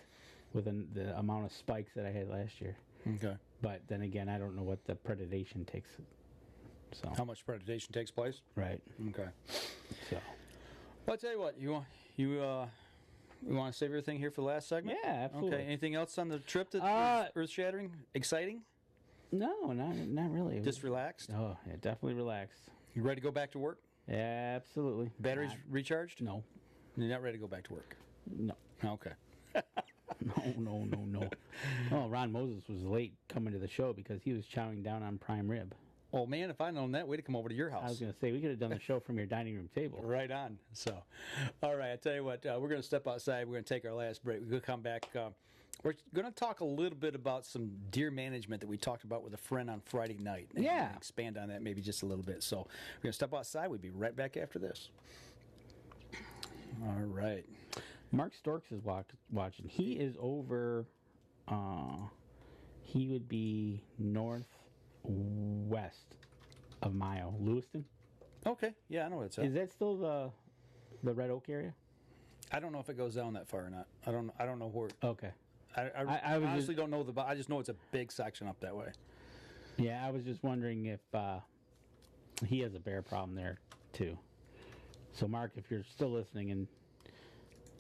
with the amount of spikes that I had last year. Okay. But then again, I don't know what the predation takes. So how much predation takes place? Right. Okay. So, well, I'll tell you what, you want to save everything here for the last segment? Yeah, absolutely. Okay. Anything else on the trip that was earth-shattering, exciting? No, not really. Just relaxed? Oh, yeah, definitely relaxed. You ready to go back to work? Yeah, absolutely. Batteries recharged? No. You're not ready to go back to work? No. Okay. No. Oh, Ron Moses was late coming to the show because he was chowing down on prime rib. Oh, man, if I'd known that, we'd have come over to your house. I was going to say, we could have done the show from your dining room table. Right on. So, all right, I tell you what, we're going to step outside. We're going to take our last break. We're going to come back. We're going to talk a little bit about some deer management that we talked about with a friend on Friday night. And expand on that maybe just a little bit. So, we're going to step outside. We'll be right back after this. All right. Mark Storks is watching. He is over, he would be northwest of Mayo, Lewiston. Okay, yeah, I know what it's at. Is that still the Red Oak area? I don't know if it goes down that far or not. I don't know where. Okay. I honestly don't know I just know it's a big section up that way. Yeah, I was just wondering if he has a bear problem there too. So, Mark, if you're still listening, and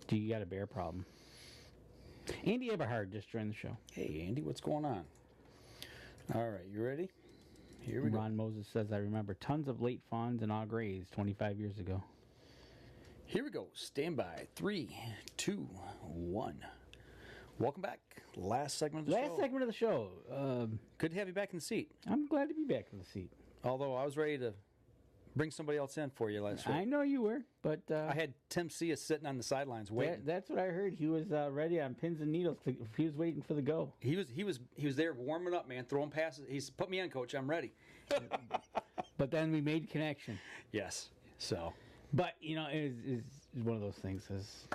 do you got a bear problem? Andy Eberhard just joined the show. Hey, Andy, what's going on? All right, you ready? Here we Ron Moses says, I remember tons of late fawns and all grays 25 years ago. Here we go. Stand by. 3, 2, 1. Welcome back. Last segment of the show. Last segment of the show. Good to have you back in the seat. I'm glad to be back in the seat. Although I was ready to bring somebody else in for you last week. I know you were, but... I had Tim Cia sitting on the sidelines waiting. That's what I heard. He was ready on pins and needles. He was waiting for the go. He was there warming up, man, throwing passes. He's put me in, coach. I'm ready. But then we made connection. Yes. So... But, you know, it's one of those things.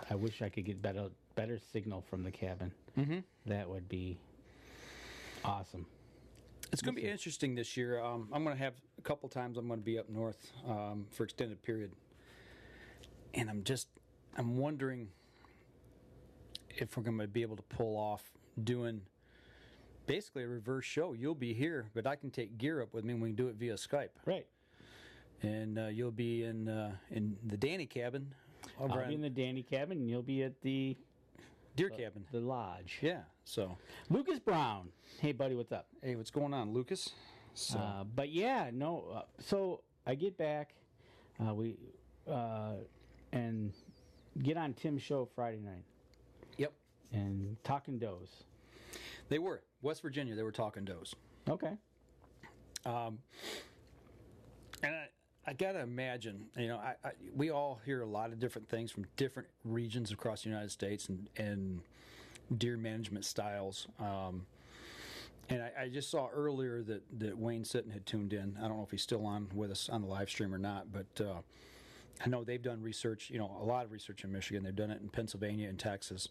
I wish I could get better signal from the cabin. Mm-hmm. That would be awesome. It's going to be interesting this year. I'm going to have a couple times I'm going to be up north for extended period. And I'm wondering if we're going to be able to pull off doing basically a reverse show. You'll be here, but I can take gear up with me and we can do it via Skype. Right. And you'll be in the Danny cabin. I'll be in the Danny cabin, and you'll be at the Deer cabin. The lodge. Yeah. So Lucas Brown. Hey, buddy, what's up? Hey, what's going on, Lucas? So, but yeah, no. So I get back, and get on Tim's show Friday night. Yep. And talking does. They were West Virginia. They were talking does. Okay. And I gotta imagine, you know, we all hear a lot of different things from different regions across the United States and deer management styles. And I just saw earlier that Wayne Sitton had tuned in. I don't know if he's still on with us on the live stream or not, but I know they've done research, you know, a lot of research in Michigan. They've done it in Pennsylvania and Texas.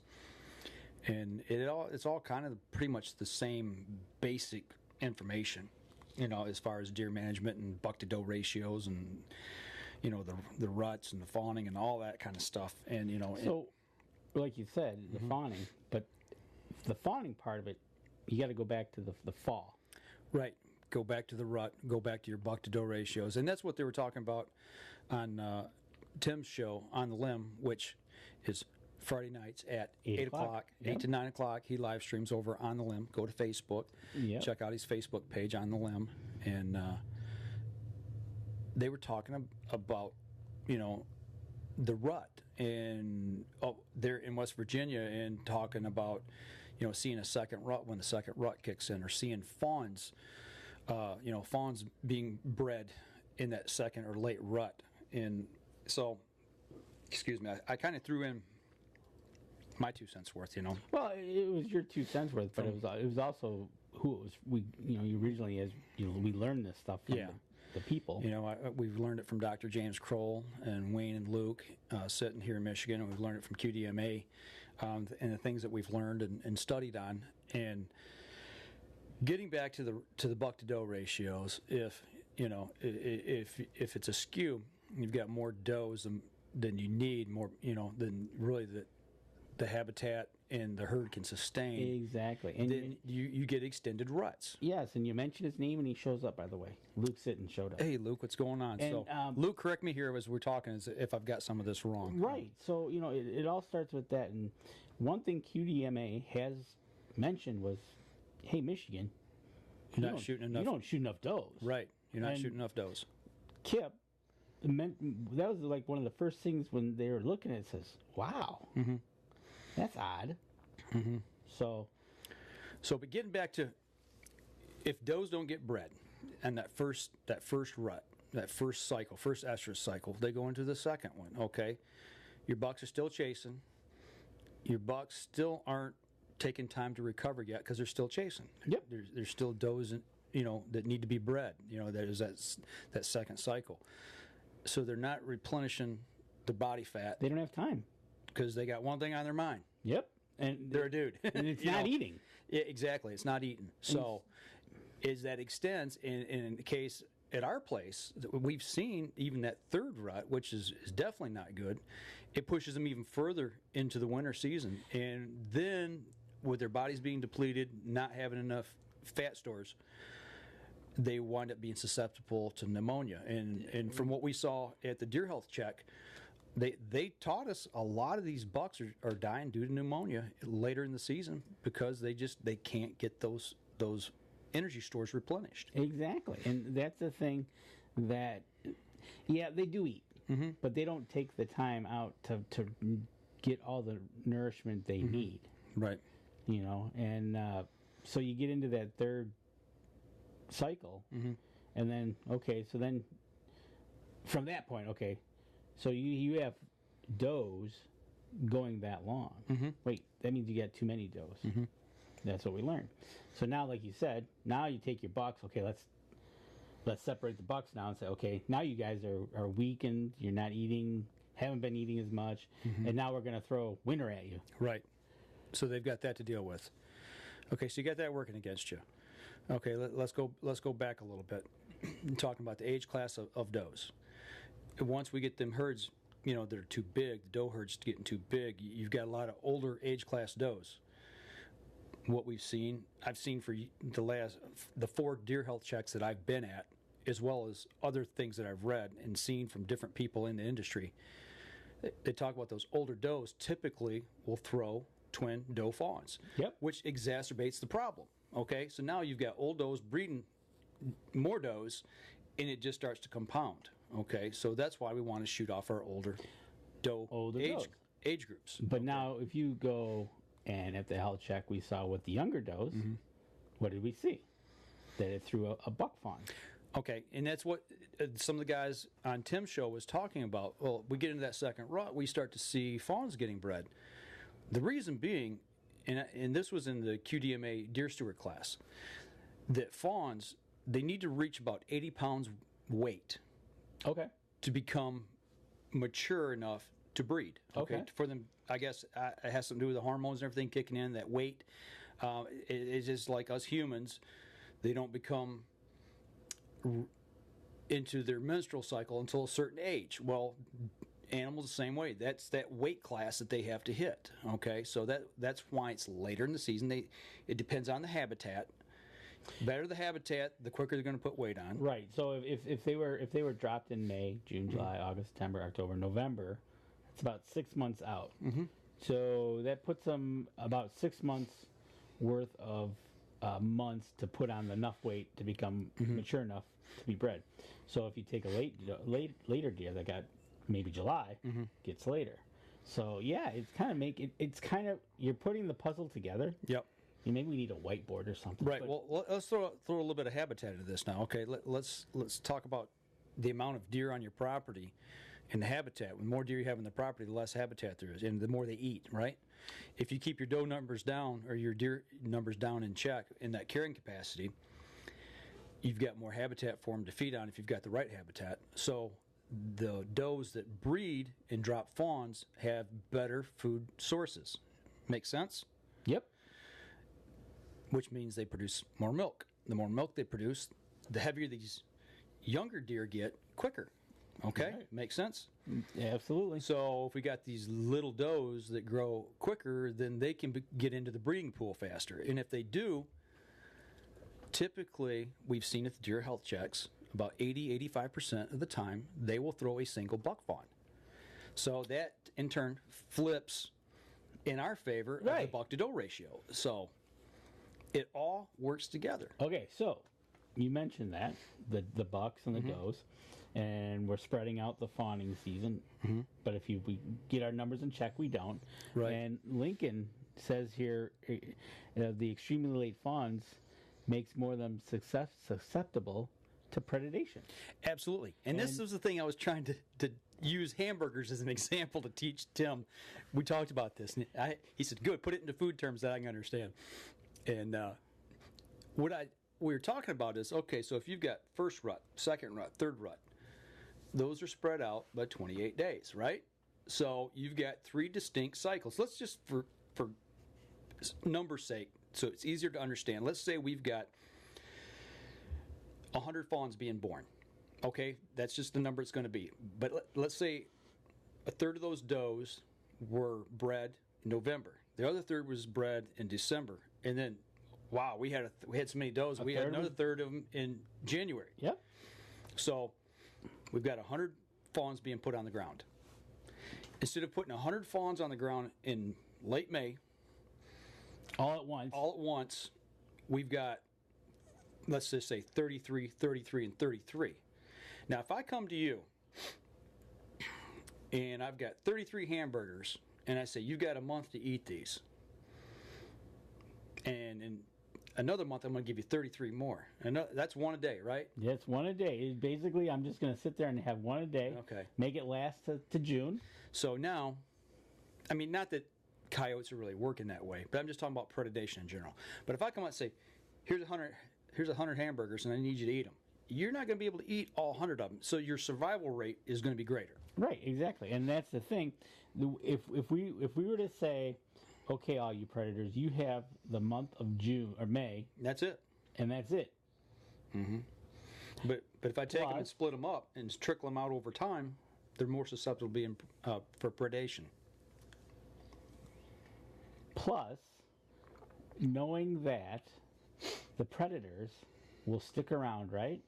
And it's all kind of pretty much the same basic information, you know, as far as deer management and buck to doe ratios and, you know, the ruts and the fawning and all that kind of stuff. And, you know. So, like you said, the fawning, but the fawning part of it, you got to go back to the fall. Right. Go back to the rut, go back to your buck to doe ratios. And that's what they were talking about on Tim's show, On the Limb, which is Friday nights at 8 o'clock, 8 to 9 o'clock. He live streams over On the Limb. Go to Facebook. Yep. Check out his Facebook page, On the Limb. And they were talking about, you know, the rut there in West Virginia and talking about, you know, seeing a second rut when the second rut kicks in, or seeing fawns, you know, fawns being bred in that second or late rut. And so, excuse me, I kind of threw in my 2 cents worth, you know. Well, it was your 2 cents worth, but it was also who it was. You originally, as you know, we learned this stuff from the people. You know, we've learned it from Dr. James Kroll and Wayne and Luke sitting here in Michigan, and we've learned it from QDMA and the things that we've learned and studied on. And getting back to the buck to doe ratios, if you know, if it's a skew, you've got more does than you need, more, you know, than really the habitat and the herd can sustain. Exactly. And then you get extended ruts. Yes, and you mention his name and he shows up, by the way. Luke Sitton showed up. Hey, Luke, what's going on? And, so, Luke, correct me here as we're talking if I've got some of this wrong. Right. So, you know, it all starts with that. And one thing QDMA has mentioned was, hey, Michigan, you're not shooting enough. You don't shoot enough does. Right. You're not shooting enough does. Kip, that was like one of the first things when they were looking at it, says, wow. Mm-hmm. That's odd. Mm-hmm. So, but getting back to, if does don't get bred, and that first rut, that first cycle, first estrus cycle, they go into the second one. Okay, your bucks are still chasing. Your bucks still aren't taking time to recover yet because they're still chasing. Yep. There's still does, you know, that need to be bred. You know, that is that second cycle. So they're not replenishing the body fat. They don't have time. Because they got one thing on their mind. Yep. And they're a dude. And it's not eating. Yeah, exactly. It's not eating. So as that extends, in the case at our place, we've seen even that third rut, which is definitely not good, it pushes them even further into the winter season. And then with their bodies being depleted, not having enough fat stores, they wind up being susceptible to pneumonia. And from what we saw at the deer health check, They taught us a lot of these bucks are dying due to pneumonia later in the season because they can't get those energy stores replenished. Exactly. And that's the thing that, yeah, they do eat, but they don't take the time out to get all the nourishment they need. Right. And so you get into that third cycle, and then, so then from that point, so you have does going that long. Wait, that means you got too many does. That's what we learned. So now, like you said, now you take your bucks. Let's separate the bucks now and say, now you guys are weakened. You're not eating, haven't been eating as much, and now we're going to throw winter at you. Right. So they've got that to deal with. Okay, so you got that working against you. Okay, let's go back a little bit. Talking about the age class of does. Once we get them herds, that are too big, the doe herd's getting too big, you've got a lot of older age class does. What I've seen for the 4 deer health checks that I've been at, as well as other things that I've read and seen from different people in the industry, they talk about those older does typically will throw twin doe fawns, which exacerbates the problem. Okay, so now you've got old does breeding more does, and it just starts to compound. Okay, so that's why we want to shoot off our older doe age groups. But now, if you go and at the health check, we saw with the younger does, what did we see? That it threw a buck fawn. Okay, and that's what some of the guys on Tim's show was talking about. Well, we get into that second rut, we start to see fawns getting bred. The reason being, and this was in the QDMA deer steward class, that fawns, they need to reach about 80 pounds weight to become mature enough to breed. For them, I guess it has something to do with the hormones and everything kicking in, that weight. It's just like us humans, they don't become into their menstrual cycle until a certain age. Well, animals the same way. That's that weight class that they have to hit. Okay, so that's why it's later in the season. It depends on the habitat. Better the habitat, the quicker they're going to put weight on. Right. So if they were dropped in May, June, July, August, September, October, November, it's about 6 months out. So that puts them about 6 months worth of months to put on enough weight to become mature enough to be bred. So if you take a later deer that got maybe July, gets later. So yeah, it's kind of you're putting the puzzle together. Yep. Maybe we need a whiteboard or something. Right. Well, let's throw a little bit of habitat into this now. Okay. Let's talk about the amount of deer on your property and the habitat. The more deer you have on the property, the less habitat there is, and the more they eat. Right. If you keep your doe numbers down or your deer numbers down in check in that carrying capacity, you've got more habitat for them to feed on if you've got the right habitat. So the does that breed and drop fawns have better food sources. Make sense? Yep. Which means they produce more milk. The more milk they produce, the heavier these younger deer get quicker. Okay? Right. Makes sense? Yeah, absolutely. So if we got these little does that grow quicker, then they can get into the breeding pool faster. And if they do, typically, we've seen at the deer health checks, about 80-85% of the time, they will throw a single buck fawn. So that, in turn, flips in our favor of the buck to doe ratio. So it all works together. Okay, so you mentioned that, the bucks and the does, and we're spreading out the fawning season. But if we get our numbers in check, we don't. Right. And Lincoln says here, the extremely late fawns makes more of them susceptible to predation. Absolutely. And this was the thing I was trying to use hamburgers as an example to teach Tim. We talked about this. And he said, good, put it into food terms that I can understand. And what we were talking about is, okay, so if you've got first rut, second rut, third rut, those are spread out by 28 days, right? So you've got 3 distinct cycles. Let's just, for number's sake, so it's easier to understand. Let's say we've got 100 fawns being born. Okay, that's just the number it's going to be. But let's say a third of those does were bred in November. The other third was bred in December. And then, wow, we had so many does. We had another third of them in January. Yep. So we've got 100 fawns being put on the ground. Instead of putting 100 fawns on the ground in late May, all at once, we've got let's just say 33, 33, and 33. Now, if I come to you and I've got 33 hamburgers and I say, you've got a month to eat these, and in another month I'm going to give you 33 more. And that's one a day, right? Yeah, it's one a day. Basically, I'm just going to sit there and have one a day. Okay. Make it last to June. So now, I mean, not that coyotes are really working that way, but I'm just talking about predation in general. But if I come out and say, here's 100 hamburgers and I need you to eat them, you're not going to be able to eat all 100 of them. So your survival rate is going to be greater. Right, exactly. And that's the thing. If we were to say, okay, all you predators, you have the month of June or May. That's it. And that's it. Mm-hmm. But if I take them and split them up and trickle them out over time, they're more susceptible to being for predation. Plus, knowing that the predators will stick around, right?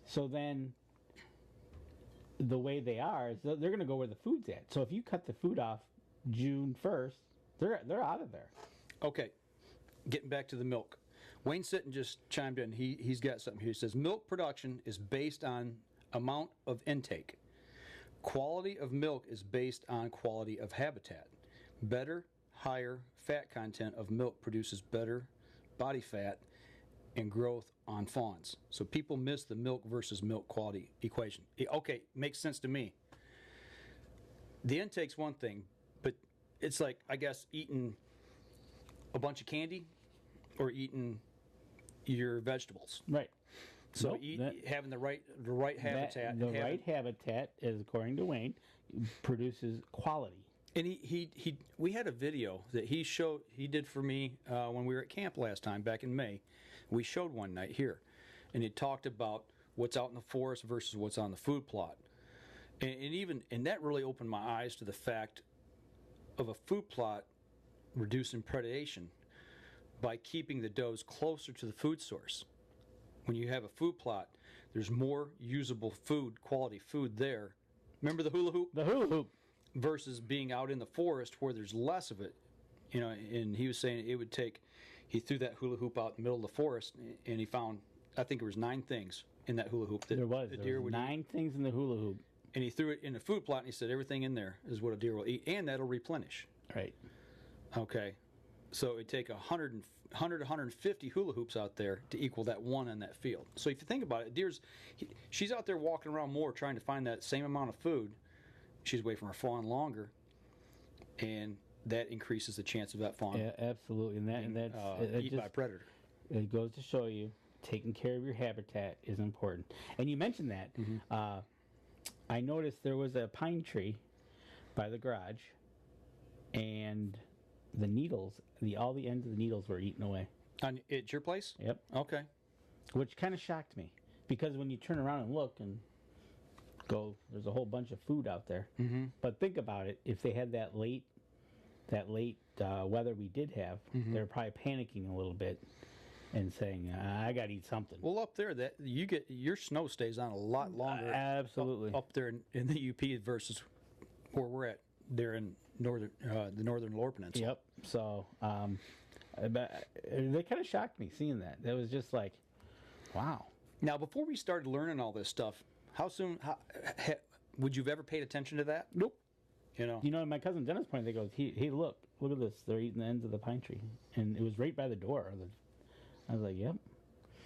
So then the way they are is they're going to go where the food's at. So if you cut the food off June 1st, they're out of there. Okay, getting back to the milk. Wayne Sitton just chimed in. He's got something here. He says, milk production is based on amount of intake. Quality of milk is based on quality of habitat. Better, higher fat content of milk produces better body fat and growth on fawns. So people miss the milk versus milk quality equation. Okay, makes sense to me. The intake's one thing, but it's like, I guess, eating a bunch of candy or eating your vegetables. Right. So having the right habitat. The right habitat, is according to Wayne, produces quality. And we had a video that he did for me when we were at camp last time back in May. We showed one night here, and he talked about what's out in the forest versus what's on the food plot, and that really opened my eyes to the fact of a food plot reducing predation by keeping the does closer to the food source. When you have a food plot, there's more usable food, quality food there. Remember the hula hoop? The hula hoop. Versus being out in the forest where there's less of it. You know, and he was saying it would take, he threw that hula hoop out in the middle of the forest and he found, I think it was 9 things in that hula hoop that there was 9 things in the hula hoop. And he threw it in a food plot and he said everything in there is what a deer will eat and that'll replenish. Right. Okay. So it'd take 100 to 150 hula hoops out there to equal that one in that field. So if you think about it, she's out there walking around more trying to find that same amount of food. She's away from her fawn longer, and that increases the chance of that fawn. Yeah, absolutely, and that's eaten by a predator. It goes to show you taking care of your habitat is important. And you mentioned that. Mm-hmm. I noticed there was a pine tree by the garage, and the needles, all the ends of the needles were eaten away. At your place? Yep. Okay. Which kind of shocked me, because when you turn around and look and go, there's a whole bunch of food out there. Mm-hmm. But think about it, if they had that late weather we did have, mm-hmm. they're probably panicking a little bit and saying, I got to eat something. Well, up there, that you get your snow stays on a lot longer. Absolutely. Up there in the UP versus where we're at there in the northern Lower Peninsula. Yep. So they kind of shocked me seeing that. That was just like, wow. Now, before we started learning all this stuff, how soon would you have ever paid attention to that? Nope. You know, my cousin Dennis pointed. They goes, hey, look at this. They're eating the ends of the pine tree, and it was right by the door. I was like, yep.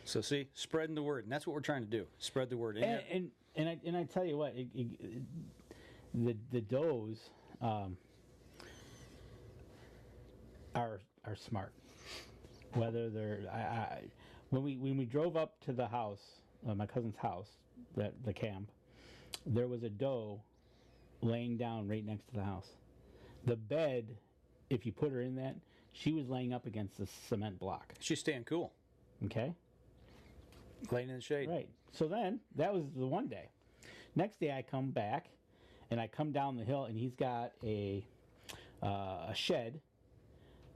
So see, spreading the word, and that's what we're trying to do. Spread the word. And I tell you what, the does are smart. Whether they're when we drove up to the house, my cousin's house, the camp, there was a doe laying down right next to the house. The bed, if you put her in that, she was laying up against the cement block. She's staying cool. Okay. Laying in the shade. Right. So then, that was the one day. Next day I come back, and I come down the hill, and he's got a shed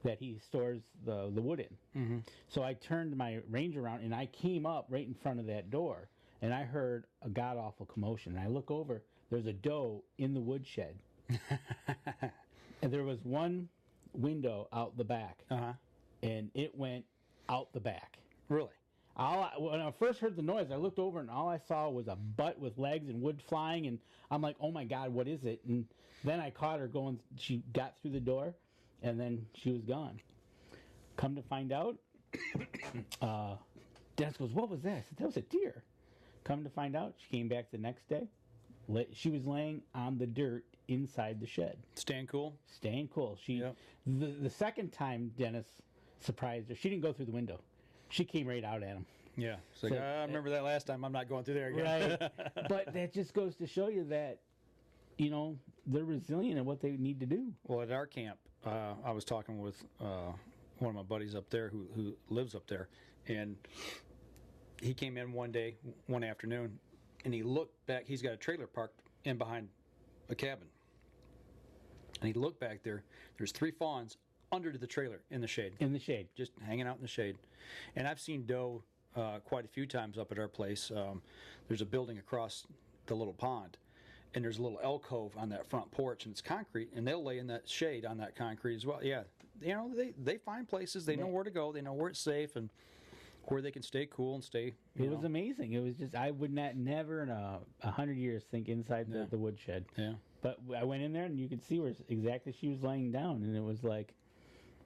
that he stores the wood in. Mm-hmm. So I turned my range around, and I came up right in front of that door, and I heard a god-awful commotion. And I look over, there's a doe in the woodshed. And there was one window out the back, uh-huh. and it went out the back. Really? When I first heard the noise, I looked over and all I saw was a butt with legs and wood flying, and I'm like, "Oh my God, what is it?" And then I caught her going. She got through the door, and then she was gone. Come to find out, Dennis goes, "What was that?" I said, "That was a deer." Come to find out, she came back the next day. She was laying on the dirt inside the shed. Staying cool? Staying cool. The second time Dennis surprised her, she didn't go through the window. She came right out at him. Yeah. So, I remember that last time. I'm not going through there again. Right. But that just goes to show you that, they're resilient in what they need to do. Well, at our camp, I was talking with one of my buddies up there who lives up there, and he came in one afternoon, and he looked back. He's got a trailer parked in behind a cabin, and he looked back there. There's 3 fawns under the trailer in the shade. In the shade. Just hanging out in the shade. And I've seen doe quite a few times up at our place. There's a building across the little pond, and there's a little alcove on that front porch, and it's concrete, and they'll lay in that shade on that concrete as well. Yeah, they find places. They know where to go. They know where it's safe and where they can stay cool and stay. It was amazing. It was just, I would never in 100 years think inside the woodshed. Yeah. But I went in there, and you could see where exactly she was laying down, and it was like,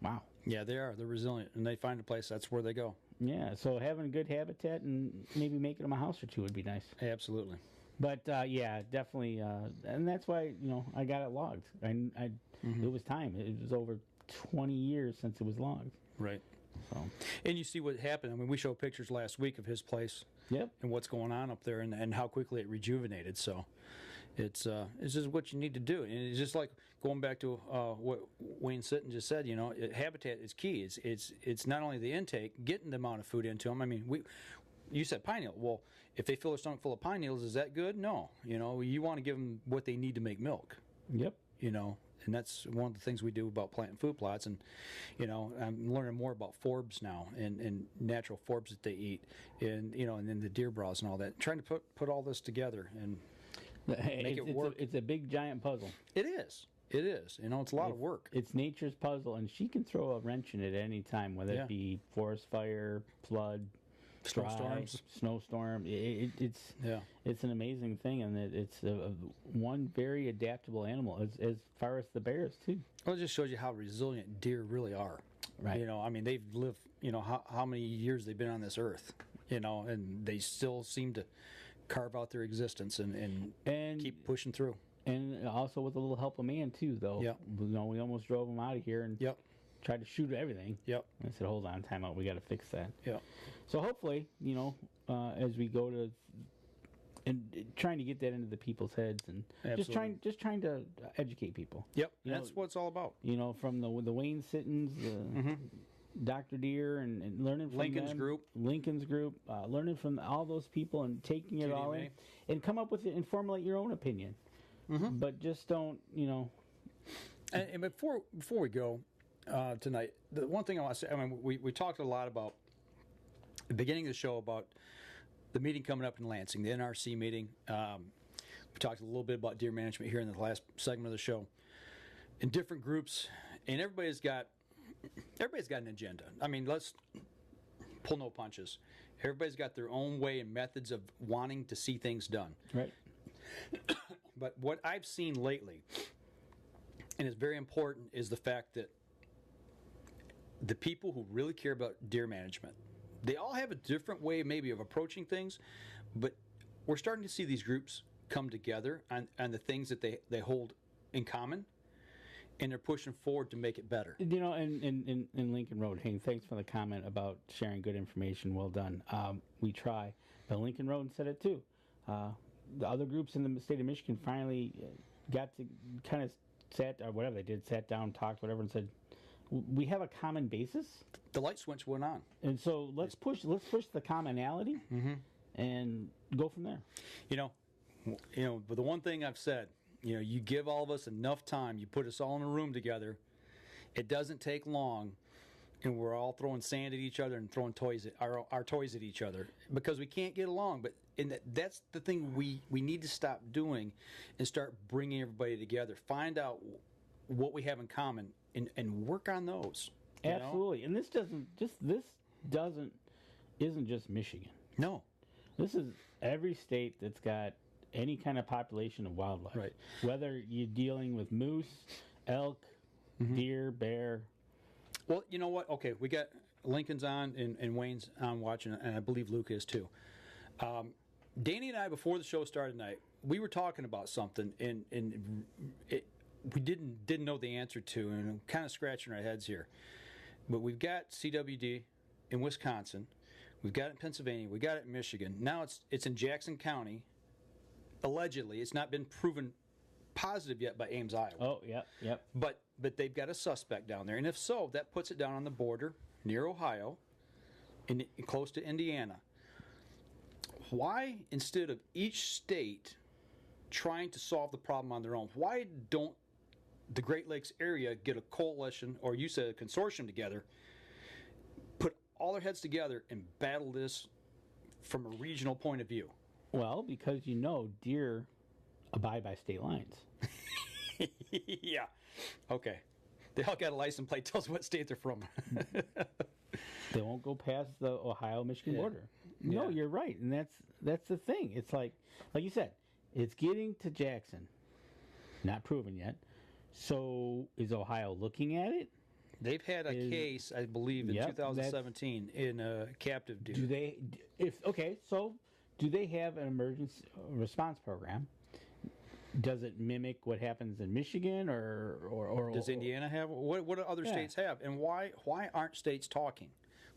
wow. Yeah, they are. They're resilient, and they find a place. That's where they go. Yeah, so having a good habitat and maybe making them a house or two would be nice. Absolutely. But, yeah, definitely. And that's why, I got it logged. It was time. It was over 20 years since it was logged. Right. So. And you see what happened. I mean, we showed pictures last week of his place. Yep. And what's going on up there and how quickly it rejuvenated. So it's just what you need to do. And it's just like going back to what Wayne Sitton just said, habitat is key. It's not only the intake, getting the amount of food into them. I mean, you said pine needle. Well, if they fill their stomach full of pine needles, is that good? No. You want to give them what they need to make milk. Yep. And that's one of the things we do about planting food plots. And, I'm learning more about forbs now and natural forbs that they eat and then the deer browse and all that. Trying to put all this together and make it work. It's a big, giant puzzle. It is. It's a lot of work. It's nature's puzzle, and she can throw a wrench in it at any time, whether it be forest fire, flood, snowstorm. It's an amazing thing, and it's one very adaptable animal as far as the bears too. Well, it just shows you how resilient deer really are. Right. They've lived. How many years they've been on this earth. And they still seem to carve out their existence and keep pushing through. And also with a little help of man too, though. Yep. We almost drove them out of here and tried to shoot everything. Yep. I said, hold on, time out. We got to fix that. Yep. So hopefully, as we go to and trying to get that into the people's heads and just trying to educate people. Yep. That's what it's all about. From the Wayne Sittons, Dr. Deere, and learning from Lincoln's them, group, learning from all those people and taking it all in and come up with it and formulate your own opinion. Mm-hmm. But just don't, And before we go tonight, the one thing I want to say, we talked a lot about the beginning of the show about the meeting coming up in Lansing, the NRC meeting. We talked a little bit about deer management here in the last segment of the show, in different groups, and everybody's got an agenda. Let's pull no punches. Everybody's got their own way and methods of wanting to see things done. Right. But what I've seen lately, and it's very important, is the fact that the people who really care about deer management, they all have a different way maybe of approaching things, but we're starting to see these groups come together on the things that they hold in common, and they're pushing forward to make it better. In Lincoln Road, hey, thanks for the comment about sharing good information. Well done. We try. But Lincoln Road said it too. The other groups in the state of Michigan finally got to kind of sat down, talked, whatever, and said, we have a common basis. The light switch went on. And so let's push the commonality and go from there. But the one thing I've said, you give all of us enough time, you put us all in a room together, it doesn't take long, and we're all throwing sand at each other and throwing our toys at each other because we can't get along. But that's the thing we need to stop doing and start bringing everybody together. Find out what we have in common and work on those. Absolutely. And this doesn't isn't just Michigan. No. This is every state that's got any kind of population of wildlife. Right. Whether you're dealing with moose, elk, deer, bear. Well, you know what? Okay, we got Lincoln's on and Wayne's on watching, and I believe Luke is too. Danny and I, before the show started tonight, we were talking about something, and we didn't know the answer to, and I'm kind of scratching our heads here. But we've got CWD in Wisconsin, we've got it in Pennsylvania, we got it in Michigan. Now it's in Jackson County. Allegedly, it's not been proven positive yet by Ames, Iowa. Oh, yep. But they've got a suspect down there, and if so, that puts it down on the border near Ohio, close to Indiana. Why, instead of each state trying to solve the problem on their own, why don't the Great Lakes area get a coalition, or you said a consortium together, put all their heads together and battle this from a regional point of view? Well, because deer abide by state lines. Yeah. Okay. They all got a license plate. Tells what state they're from. They won't go past the Ohio-Michigan border. No, you're right, and that's the thing. It's like you said, it's getting to Jackson. Not proven yet. So is Ohio looking at it? They've had a case, I believe, in 2017 in a captive deer. Do they have an emergency response program? Does it mimic what happens in Michigan, or does Indiana have? What do other states have? And why aren't states talking?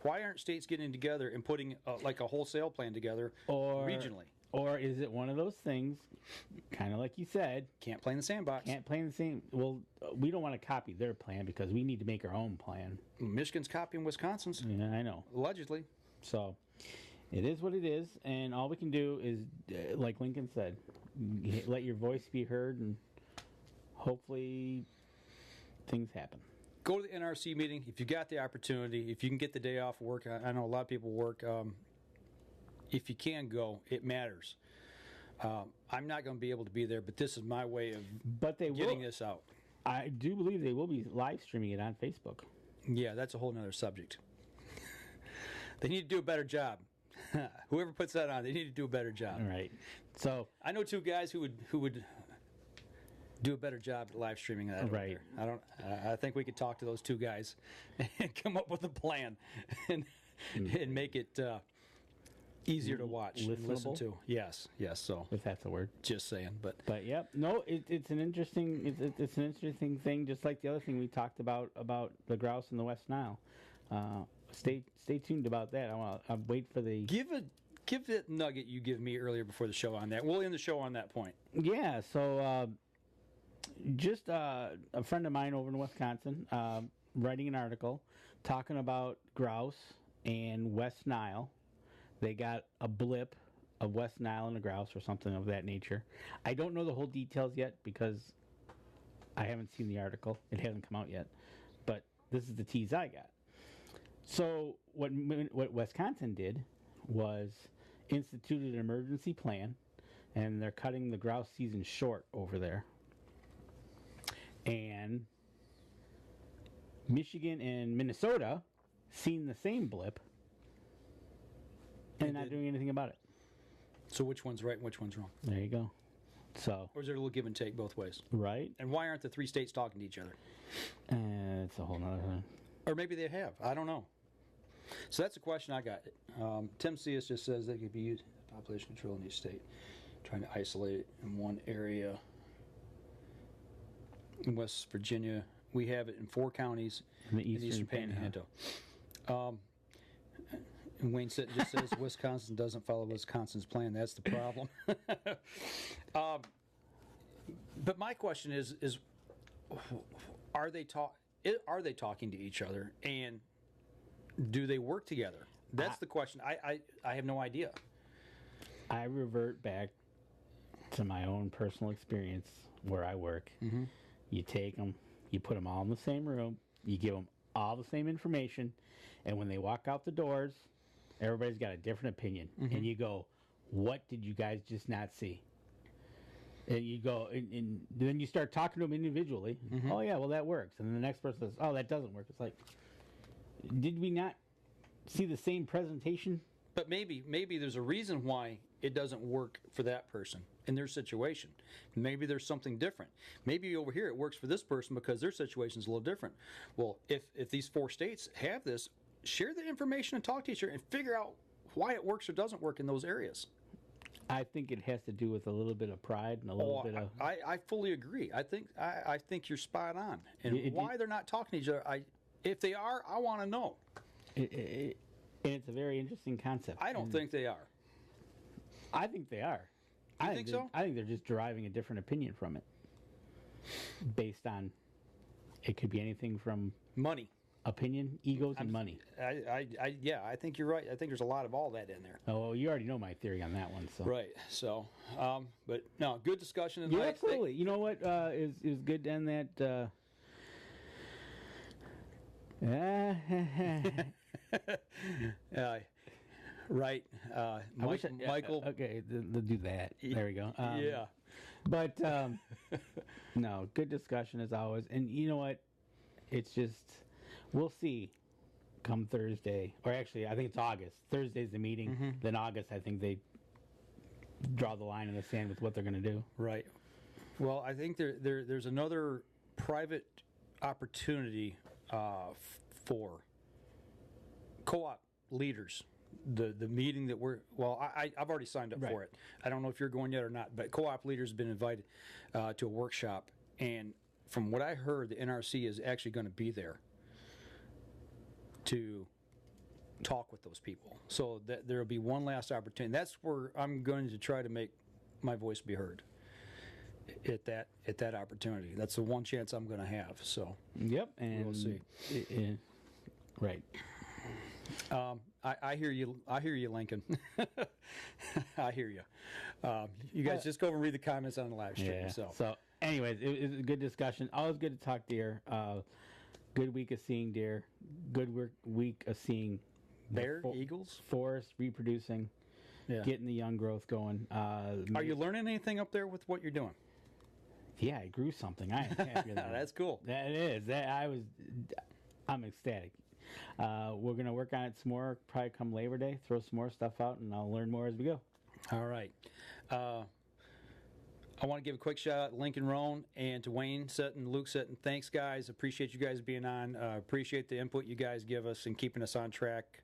Why aren't states getting together and putting like a wholesale plan together regionally? Or is it one of those things, kind of like you said, can't play in the sandbox? Can't play in the same. Well, we don't want to copy their plan because we need to make our own plan. Michigan's copying Wisconsin's. Yeah, I know. Allegedly. So it is what it is, and all we can do is, like Lincoln said, let your voice be heard, and hopefully things happen. Go to the NRC meeting if you got the opportunity. If you can get the day off work, I know a lot of people work. If you can go, it matters. I'm not going to be able to be there, but this is my way of getting this out. I do believe they will be live streaming it on Facebook. Yeah, that's a whole nother subject. They need to do a better job. Whoever puts that on, they need to do a better job. All right. So I know two guys who would do a better job at live streaming that. Right. I think we could talk to those two guys and come up with a plan and make it easier to watch and listen to. Yes. So if that's a word, just saying. But yep. No, it's an interesting thing. Just like the other thing we talked about the grouse in the West Nile. Stay tuned about that. I'll wait for the give that nugget you give me earlier before the show on that. We'll end the show on that point. Yeah. So just a friend of mine over in Wisconsin writing an article talking about grouse and West Nile. They got a blip of West Nile and a grouse or something of that nature. I don't know the whole details yet because I haven't seen the article. It hasn't come out yet. But this is the tease I got. So what Wisconsin did was instituted an emergency plan, and they're cutting the grouse season short over there. And Michigan and Minnesota seen the same blip and not doing anything about it. So which one's right and which one's wrong? There you go. So, or is there a little give and take both ways? Right. And why aren't the three states talking to each other? It's a whole nother thing. Or maybe they have. I don't know. So that's a question I got. Tim Cius just says they could be used population control in each state, trying to isolate it in one area. In West Virginia, we have it in 4 counties in the Eastern Panhandle. And Wayne just says Wisconsin doesn't follow Wisconsin's plan. That's the problem. But my question is are they talking to each other, and do they work together? That's the question. I have no idea. I revert back to my own personal experience where I work. Mm-hmm. You take them, you put them all in the same room, you give them all the same information, and when they walk out the doors, everybody's got a different opinion. Mm-hmm. And you go, what did you guys just not see? And you go, and then you start talking to them individually. Mm-hmm. Oh, yeah, well, that works. And then the next person says, oh, that doesn't work. It's like, did we not see the same presentation. But maybe there's a reason why it doesn't work for that person in their situation. Maybe there's something different. Maybe over here it works for this person because their situation's a little different. Well, if these 4 states have this, share the information and talk to each other and figure out why it works or doesn't work in those areas. I think it has to do with a little bit of pride and a little bit of. I fully agree. I think you're spot on. And why they're not talking to each other, if they are, I want to know. And it's a very interesting concept. I don't think they are. I think they are. You think so? I think they're just deriving a different opinion from it, based on. It could be anything from money, opinion, egos, and money. I think you're right. I think there's a lot of all that in there. Oh, well, you already know my theory on that one. So right. So, but no, good discussion tonight. Yeah, absolutely. You know what is good to end that. Right. Michael. Okay, they'll do that. There we go. Yeah. But no, good discussion as always. And you know what? It's just we'll see. Come Thursday, or actually, I think it's August. Thursday's the meeting. Mm-hmm. Then August, I think they draw the line in the sand with what they're going to do. Right. Well, I think there's another private opportunity for co-op leaders. The meeting that I've already signed up for it. I don't know if you're going yet or not, but co-op leaders have been invited to a workshop, and from what I heard, the NRC is actually going to be there to talk with those people. So that there'll be one last opportunity. That's where I'm going to try to make my voice be heard. At that opportunity, that's the one chance I'm going to have. So yep, and we'll see. Right. I hear you. I hear you, Lincoln. I hear you. You guys just go over and read the comments on the live stream. Yeah. So anyways, it was a good discussion. Always good to talk deer. Good week of seeing deer. Good week of seeing bear, eagles, forest reproducing, getting the young growth going. Are you learning anything up there with what you're doing? Yeah, I grew something. I am happy with that. That's cool. That is. I'm ecstatic. We're going to work on it some more, probably come Labor Day, throw some more stuff out, and I'll learn more as we go. All right. I want to give a quick shout out to Lincoln Roan and to Wayne Sutton, Luke Sutton. Thanks, guys. Appreciate you guys being on. Appreciate the input you guys give us and keeping us on track.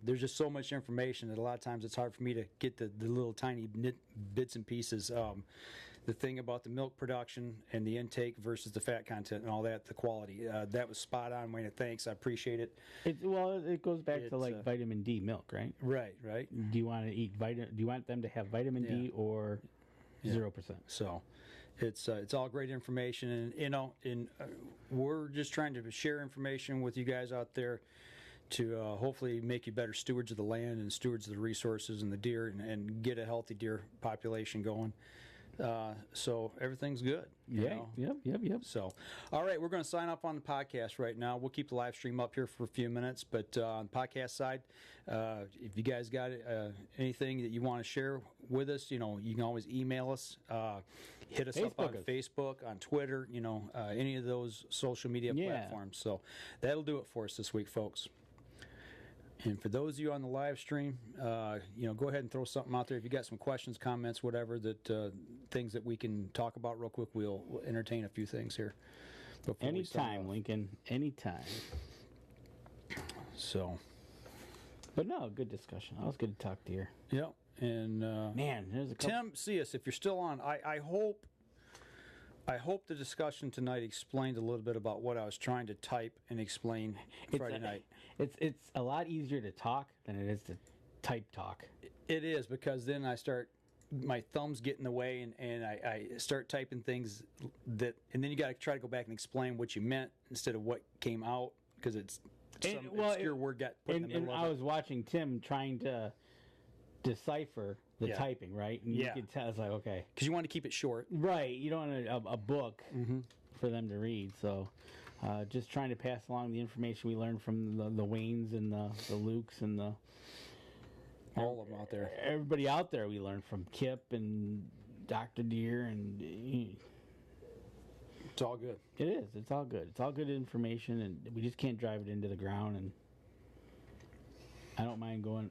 There's just so much information that a lot of times it's hard for me to get the little tiny bits and pieces. The thing about the milk production and the intake versus the fat content and all that, the quality, that was spot on, Wayne. Thanks. I appreciate it. It goes back to like vitamin D milk, right? Right. Do you want to eat do you want them to have vitamin D or 0%? So it's all great information, and we're just trying to share information with you guys out there to hopefully make you better stewards of the land and stewards of the resources and the deer and get a healthy deer population going. So everything's good. Yep. So, all right, we're going to sign off on the podcast right now. We'll keep the live stream up here for a few minutes, but on the podcast side, if you guys got anything that you want to share with us, you can always email us, hit us up on Facebook, on Twitter, any of those social media platforms. So that'll do it for us this week, folks. And for those of you on the live stream, go ahead and throw something out there. If you got some questions, comments, whatever, that things that we can talk about real quick, we'll entertain a few things here. Anytime, Lincoln. Anytime. So. But no, good discussion. Always good to talk to you. Yep. And man, there's a couple. Tim, see us if you're still on. I hope the discussion tonight explained a little bit about what I was trying to type and explain Friday night. It's a lot easier to talk than it is to type talk. It is, because then my thumbs get in the way and I start typing things and then you got to try to go back and explain what you meant instead of what came out, because it's some obscure word got put in the middle of it. I was watching Tim trying to decipher the typing, right? And you could tell, it's like, okay. Because you want to keep it short. Right. You don't want a book for them to read. So just trying to pass along the information we learned from the Waynes and the Lukes and all of them out there. Everybody out there we learned from, Kip and Dr. Deere, and it's all good. It is. It's all good. It's all good information, and we just can't drive it into the ground. And I don't mind going.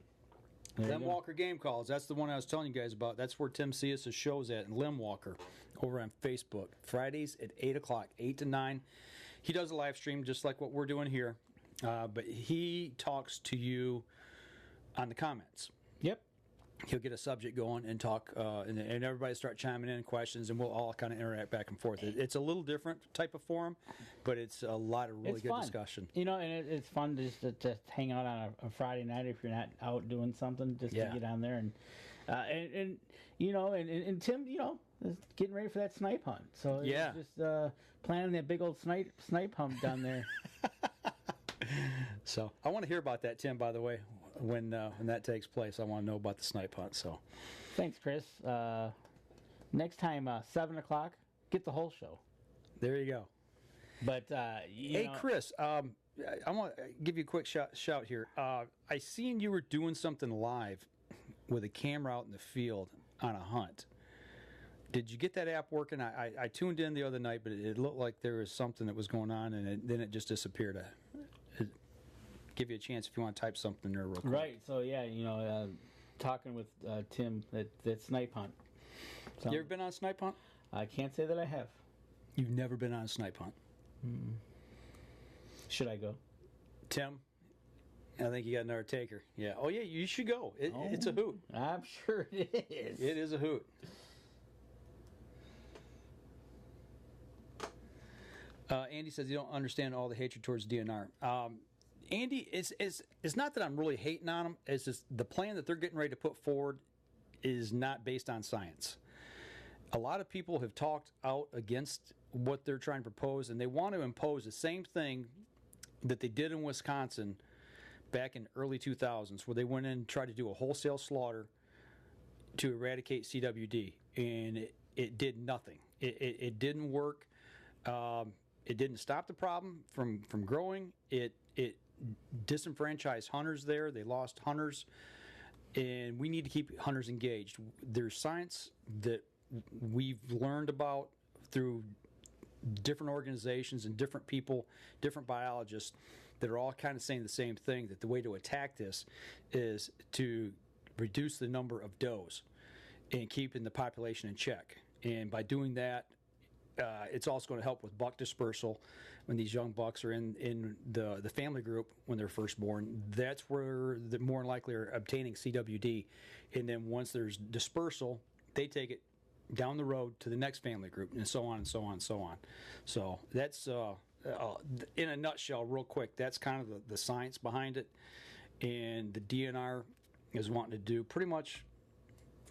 Lim Walker Game Calls. That's the one I was telling you guys about. That's where Tim Cias' show's at in Lim Walker over on Facebook. Fridays at 8 o'clock, 8 to 9. He does a live stream just like what we're doing here, but he talks to you on the comments. Yep. He'll get a subject going and talk, and everybody start chiming in questions, and we'll all kind of interact back and forth. It's a little different type of forum, but it's a lot of really good discussion. You know, and it's fun just to hang out on a Friday night if you're not out doing something, just to get on there and you know, and Tim, you know, is getting ready for that snipe hunt. So just planning that big old snipe hunt down there. So I want to hear about that, Tim. By the way. When that takes place, I want to know about the snipe hunt. So, thanks, Chris. Next time, 7 o'clock, get the whole show. There you go. But hey, Chris, I want to give you a quick shout here. I seen you were doing something live with a camera out in the field on a hunt. Did you get that app working? I tuned in the other night, but it looked like there was something that was going on, and then it just disappeared. Give you a chance if you want to type something there real quick. Right. So yeah, you know, talking with Tim that snipe hunt. So, you ever been on a snipe hunt? I can't say that I have. You've never been on a snipe hunt? Mm-mm. Should I go? Tim, I think you got another taker. Yeah. Oh yeah, you should go. It's a hoot. I'm sure it is. It is a hoot. Andy says you don't understand all the hatred towards DNR. Andy, it's not that I'm really hating on them. It's just the plan that they're getting ready to put forward is not based on science. A lot of people have talked out against what they're trying to propose, and they want to impose the same thing that they did in Wisconsin back in early 2000s, where they went in and tried to do a wholesale slaughter to eradicate CWD, and it did nothing. It didn't work. It didn't stop the problem from growing. It disenfranchised hunters there. They lost hunters, and we need to keep hunters engaged. There's science that we've learned about through different organizations and different people, different biologists that are all kind of saying the same thing, that the way to attack this is to reduce the number of does and keeping the population in check. And by doing that, it's also going to help with buck dispersal when these young bucks are in the family group when they're first born. That's where the more than likely are obtaining CWD. And then once there's dispersal, they take it down the road to the next family group, and so on and so on and so on. So that's, in a nutshell, real quick, that's kind of the science behind it. And the DNR is wanting to do pretty much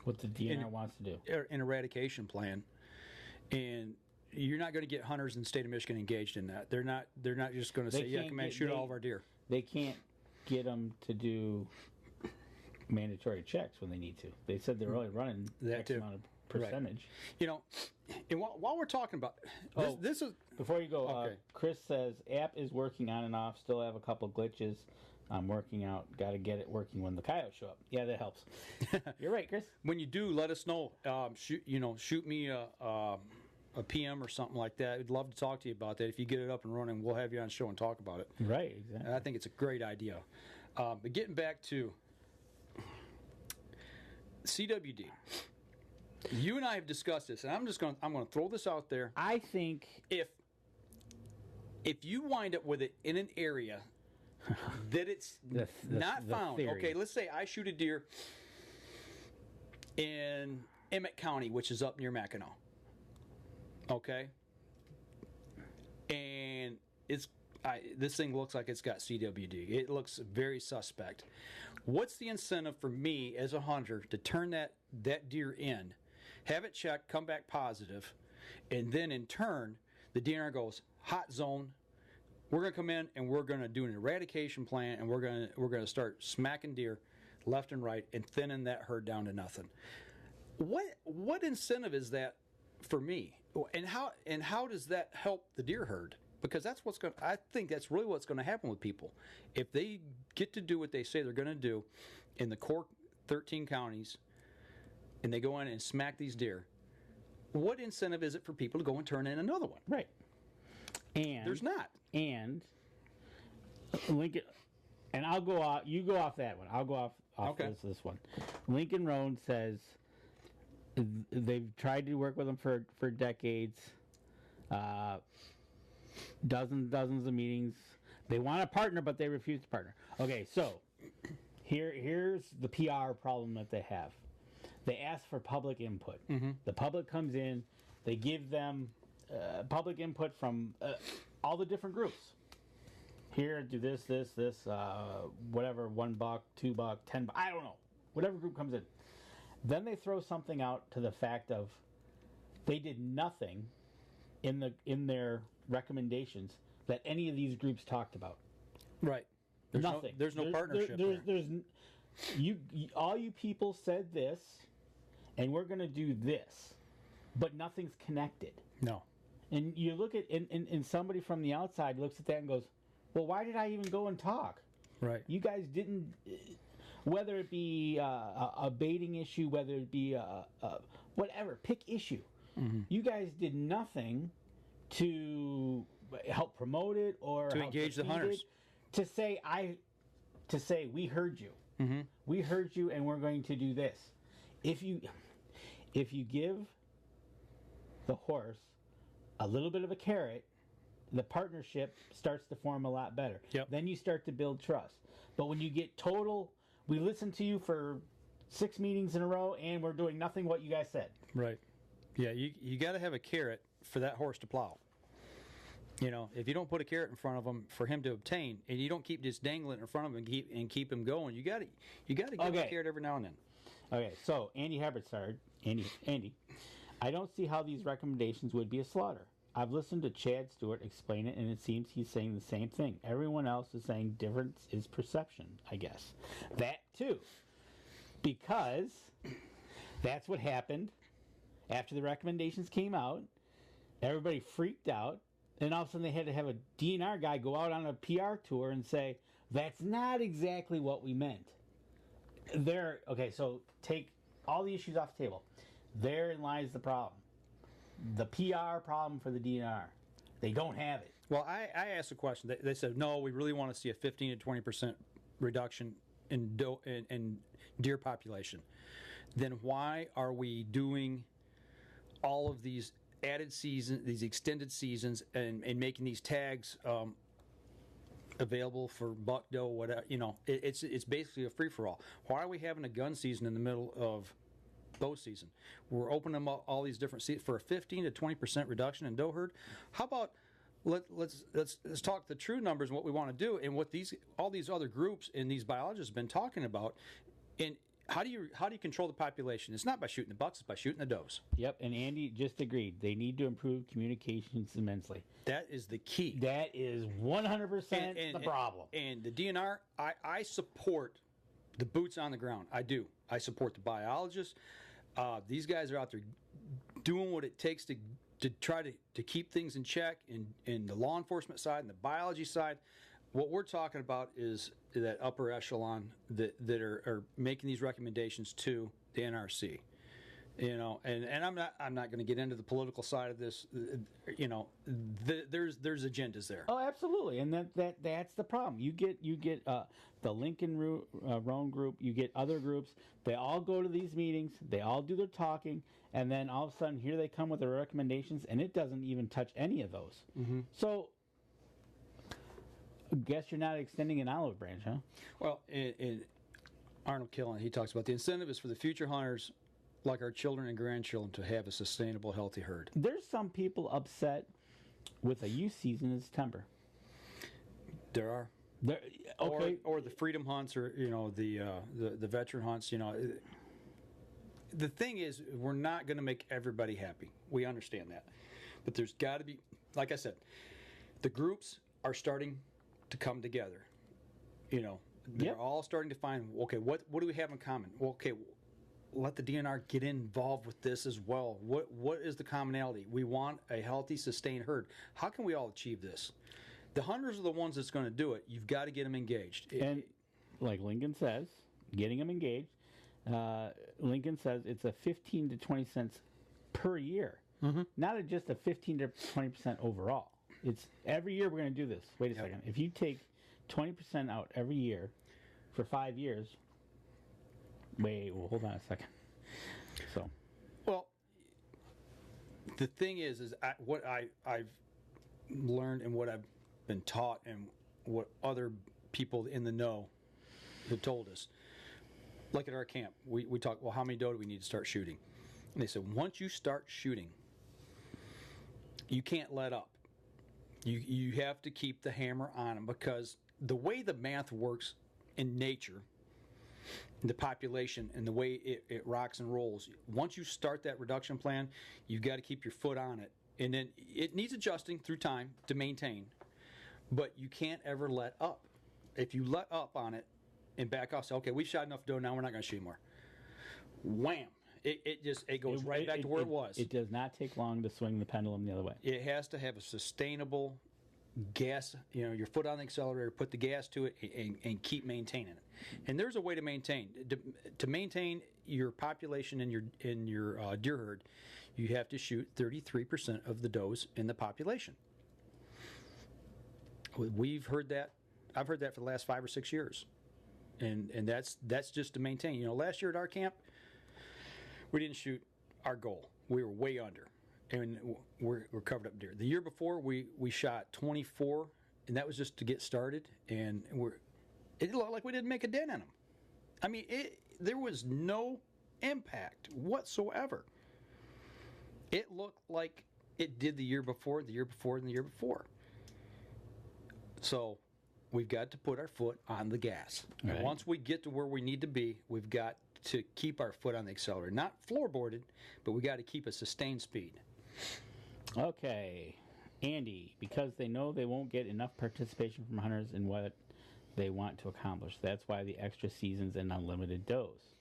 what the DNR wants to do. An eradication plan. And you're not going to get hunters in the state of Michigan engaged in that. They're not just going to say, yeah, come in, shoot all of our deer. They can't get them to do mandatory checks when they need to. They said they're only running that X too. Amount of percentage. Right. You know, and while we're talking about this is before you go. Okay. Chris says app is working on and off. Still have a couple glitches. I'm working out. Got to get it working when the coyotes show up. Yeah, that helps. You're right, Chris. When you do, let us know. Shoot me a PM or something like that. We'd love to talk to you about that. If you get it up and running, we'll have you on the show and talk about it. Right, exactly. And I think it's a great idea. But getting back to CWD, you and I have discussed this, and I'm going to throw this out there. I think if you wind up with it in an area that it's not found, theory. Okay, let's say I shoot a deer in Emmett County, which is up near Mackinac. Okay, and this thing looks like it's got CWD. It looks very suspect. What's the incentive for me as a hunter to turn that deer in, have it checked, come back positive, and then in turn the DNR goes hot zone? We're going to come in and we're going to do an eradication plan, and we're going to start smacking deer left and right and thinning that herd down to nothing. What incentive is that for me? And how does that help the deer herd? Because I think that's really what's going to happen with people. If they get to do what they say they're going to do in the core 13 counties, and they go in and smack these deer, what incentive is it for people to go and turn in another one? Right. And there's not. And Lincoln, and I'll go off. You go off that one. I'll go off Okay. this one. Lincoln Roan says they've tried to work with them for decades. Dozens of meetings. They want to partner, but they refuse to partner. Okay, so here's the PR problem that they have. They ask for public input. The public comes in. They give them public input from all the different groups. Here, do this, whatever, $1, $2, $10, I don't know. Whatever group comes in. Then they throw something out to the fact of they did nothing in their recommendations that any of these groups talked about. Right. Nothing. There's no partnership. All you people said this, and we're going to do this, but nothing's connected. No. And you look at and somebody from the outside looks at that and goes, well, why did I even go and talk? Right. You guys didn't, whether it be a baiting issue, whether it be whatever, pick issue. You guys did nothing to help promote it or to help engage the defeat hunters. It, to say we heard you. We heard you, and we're going to do this. If you give the horse a little bit of a carrot, the partnership starts to form a lot better. Yep. Then you start to build trust. But when you get total, we listened to you for 6 meetings in a row, and we're doing nothing what you guys said. Right. Yeah, you got to have a carrot for that horse to plow. You know, if you don't put a carrot in front of him for him to obtain, and you don't keep just dangling it in front of him and keep him going, you got to give him a carrot every now and then. Okay, so Andy Hubbard started. Andy, I don't see how these recommendations would be a slaughter. I've listened to Chad Stewart explain it, and it seems he's saying the same thing. Everyone else is saying difference is perception, I guess. That too. Because that's what happened after the recommendations came out. Everybody freaked out, and all of a sudden they had to have a DNR guy go out on a PR tour and say, that's not exactly what we meant. Okay, so take all the issues off the table. Therein lies the problem. The PR problem for the DNR. They don't have it. Well, I asked a question. They said, no, we really want to see a 15 to 20% reduction in deer population. Then why are we doing all of these added seasons, these extended seasons, and making these tags available for buck, doe, whatever? You know, it's basically a free-for-all. Why are we having a gun season in the middle of bow season? We're opening up all these different seasons for a 15 to 20% reduction in doe herd. How about let's talk the true numbers and what we want to do, and what all these other groups and these biologists have been talking about. And how do you control the population? It's not by shooting the bucks; it's by shooting the does. Yep, and Andy just agreed. They need to improve communications immensely. That is the key. That is 100% the problem. And the DNR, I support the boots on the ground. I do. I support the biologists. These guys are out there doing what it takes to try to keep things in check in the law enforcement side and the biology side. What we're talking about is that upper echelon that are making these recommendations to the NRC. You know, and I'm not going to get into the political side of this. You know, there's agendas there. Oh, absolutely, and that's the problem. You get the Lincoln Roan group. You get other groups. They all go to these meetings. They all do their talking, and then all of a sudden here they come with their recommendations, and it doesn't even touch any of those. So, I guess you're not extending an olive branch, huh? Well, in Arnold Killen, he talks about the incentive is for the future hunters, like our children and grandchildren, to have a sustainable, healthy herd. There's some people upset with a youth season in September. There are. Okay. Or the freedom hunts, or the veteran hunts. You know, the thing is, we're not going to make everybody happy. We understand that, but there's got to be, like I said, the groups are starting to come together. You know, they're all starting to find, okay, what do we have in common? Well, okay, let the DNR get involved with this as well. What is the commonality? We want a healthy, sustained herd. How can we all achieve this? The hunters are the ones that's going to do it. You've got to get them engaged. And like Lincoln says, getting them engaged, Lincoln says it's a 15 to 20 cents per year. Not just a 15 to 20% overall. It's every year we're going to do this. Wait a second. If you take 20% out every year for 5 years. Wait, well, hold on a second. So, Well, the thing is what I've learned and what I've been taught and what other people in the know have told us. Like at our camp, we talk, well, how many doe do we need to start shooting? And they said, once you start shooting, you can't let up. You have to keep the hammer on them, because the way the math works in nature, the population and the way it rocks and rolls, once you start that reduction plan, you've got to keep your foot on it. And then it needs adjusting through time to maintain, but you can't ever let up. If you let up on it and back off, say, okay, we've shot enough doe, now we're not going to shoot anymore. Wham! It goes right back to where it was. It does not take long to swing the pendulum the other way. It has to have a sustainable gas, your foot on the accelerator, put the gas to it, and keep maintaining it. And there's a way to maintain. To maintain your population in your deer herd, you have to shoot 33% of the does in the population. We've heard that. I've heard that for the last 5 or 6 years. And that's just to maintain. Last year at our camp, we didn't shoot our goal. We were way under, and we're covered up deer. The year before, we shot 24, and that was just to get started. And it looked like we didn't make a dent in them. I mean, there was no impact whatsoever. It looked like it did the year before, the year before, and the year before. So we've got to put our foot on the gas. Right. And once we get to where we need to be, we've got to keep our foot on the accelerator. Not floorboarded, but we got to keep a sustained speed. Okay. Andy, because they know they won't get enough participation from hunters in what they want to accomplish. That's why the extra seasons and unlimited does.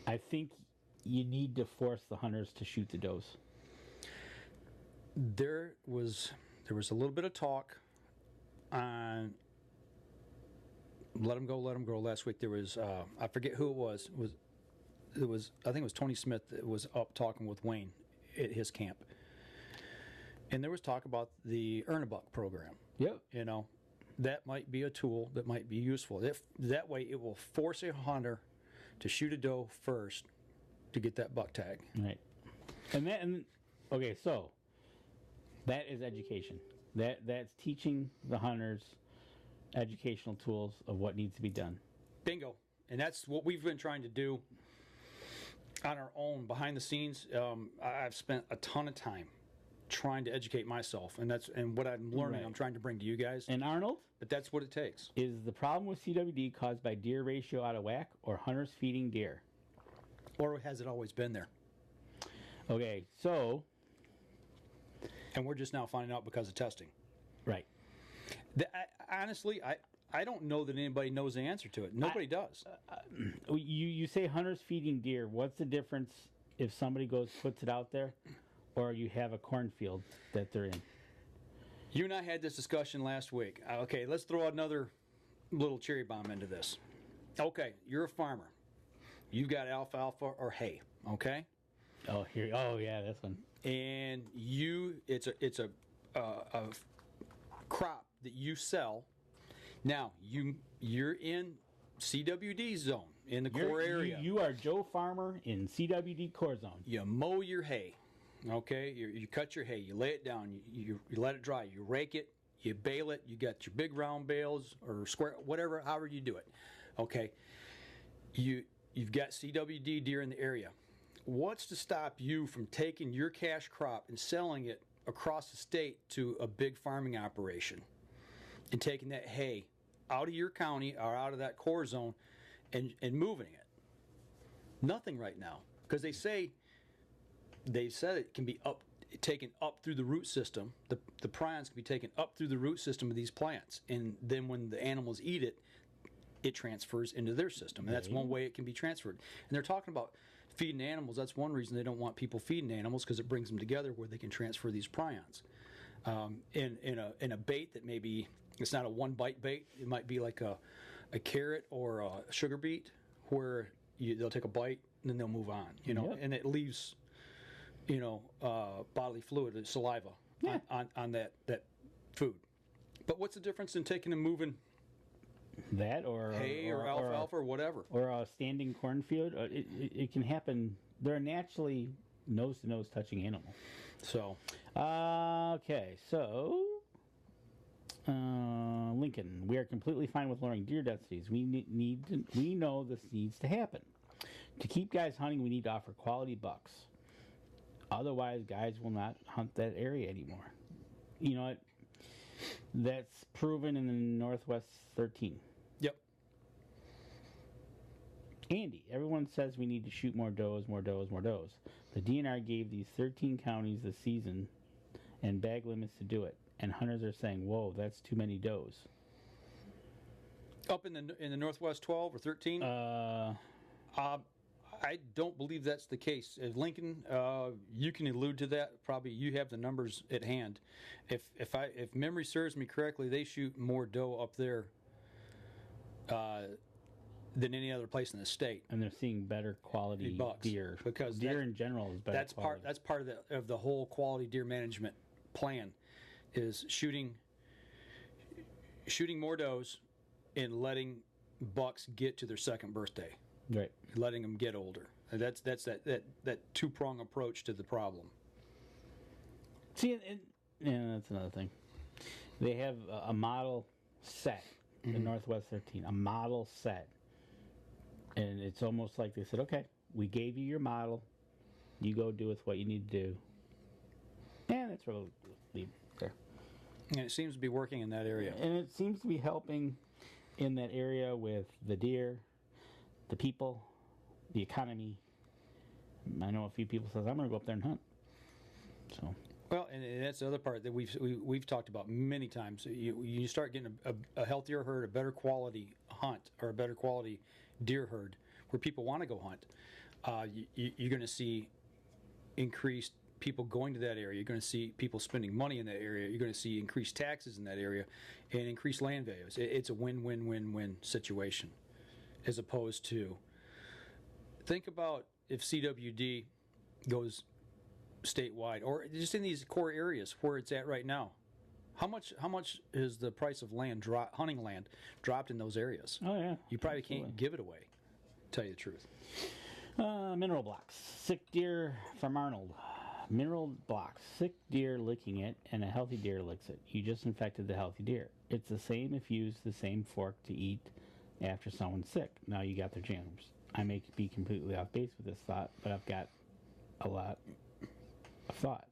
I think you need to force the hunters to shoot the does. There was a little bit of talk on let them go last week. There was I forget who it was. I think it was Tony Smith that was up talking with Wayne at his camp, and there was talk about the Earn a Buck program. Yep. That might be a tool that might be useful. That way, it will force a hunter to shoot a doe first to get that buck tag. Right. Okay, so that is education. That's teaching the hunters educational tools of what needs to be done. Bingo. And that's what we've been trying to do on our own behind the scenes. I've spent a ton of time trying to educate myself, and what I'm learning. Right. I'm trying to bring to you guys. And Arnold, but that's what it takes. Is the problem with CWD caused by deer ratio out of whack, or hunters feeding deer, or has it always been there? Okay, so, and we're just now finding out because of testing. Right. Honestly, I don't know that anybody knows the answer to it. Nobody does. You say hunters feeding deer. What's the difference if somebody puts it out there, or you have a cornfield that they're in? You and I had this discussion last week. Okay, let's throw another little cherry bomb into this. Okay, you're a farmer. You've got alfalfa or hay. Okay. Oh, here. Oh, yeah, this one. And it's a crop that you sell. Now you're in CWD zone in the core area. You are Joe Farmer in CWD core zone. You mow your hay, okay? You cut your hay, you lay it down, you let it dry, you rake it, you bale it. You got your big round bales or square, whatever, however you do it, okay? You've got CWD deer in the area. What's to stop you from taking your cash crop and selling it across the state to a big farming operation and taking that hay out of your county or out of that core zone and moving it? Nothing right now, because they said it can be taken up through the root system. The prions can be taken up through the root system of these plants, and then when the animals eat it, it transfers into their system, and that's one way it can be transferred. And they're talking about feeding animals. That's one reason they don't want people feeding animals, because it brings them together where they can transfer these prions. In a bait that maybe it's not a one bite bait. It might be like a carrot or a sugar beet, where they'll take a bite and then they'll move on. And it leaves bodily fluid, saliva on that food. But what's the difference in taking and moving that or hay or alfalfa or whatever? Or a standing cornfield? It can happen. They're naturally nose-to-nose touching animal. So, okay, so Lincoln, we are completely fine with lowering deer densities. We know this needs to happen. To keep guys hunting, we need to offer quality bucks. Otherwise, guys will not hunt that area anymore. You know what? That's proven in the Northwest 13. Yep. Andy, everyone says we need to shoot more does, more does, more does. The DNR gave these 13 counties the season and bag limits to do it. And hunters are saying, whoa, that's too many does. Up in the Northwest 12 or 13? I don't believe that's the case. Lincoln, you can allude to that. Probably you have the numbers at hand. If memory serves me correctly, they shoot more doe up there than any other place in the state. And they're seeing better quality deer. Because deer in general is better. That's part of the whole quality deer management plan, is shooting more does and letting bucks get to their second birthday. Right. Letting them get older. And that's that two-prong approach to the problem. See, and that's another thing. They have a model set in Northwest 13, a model set. And it's almost like they said, okay, we gave you your model. You go do with what you need to do. And that's really leave there. And it seems to be working in that area. And it seems to be helping in that area with the deer, the people, the economy. I know a few people says, I'm going to go up there and hunt. So, well, and that's the other part that we've talked about many times. You start getting a healthier herd, a better quality hunt, or a better quality deer herd where people want to go hunt. You're going to see increased people going to that area. You're going to see people spending money in that area. You're going to see increased taxes in that area and increased land values. It's a win-win-win-win situation, as opposed to, think about if CWD goes statewide or just in these core areas where it's at right now. How much is the price of hunting land dropped in those areas? Oh yeah, you probably can't give it away. Tell you the truth. Mineral blocks, sick deer from Arnold. Mineral blocks, sick deer licking it, and a healthy deer licks it. You just infected the healthy deer. It's the same if you use the same fork to eat after someone's sick. Now you got their germs. I may be completely off base with this thought, but I've got a lot of thought.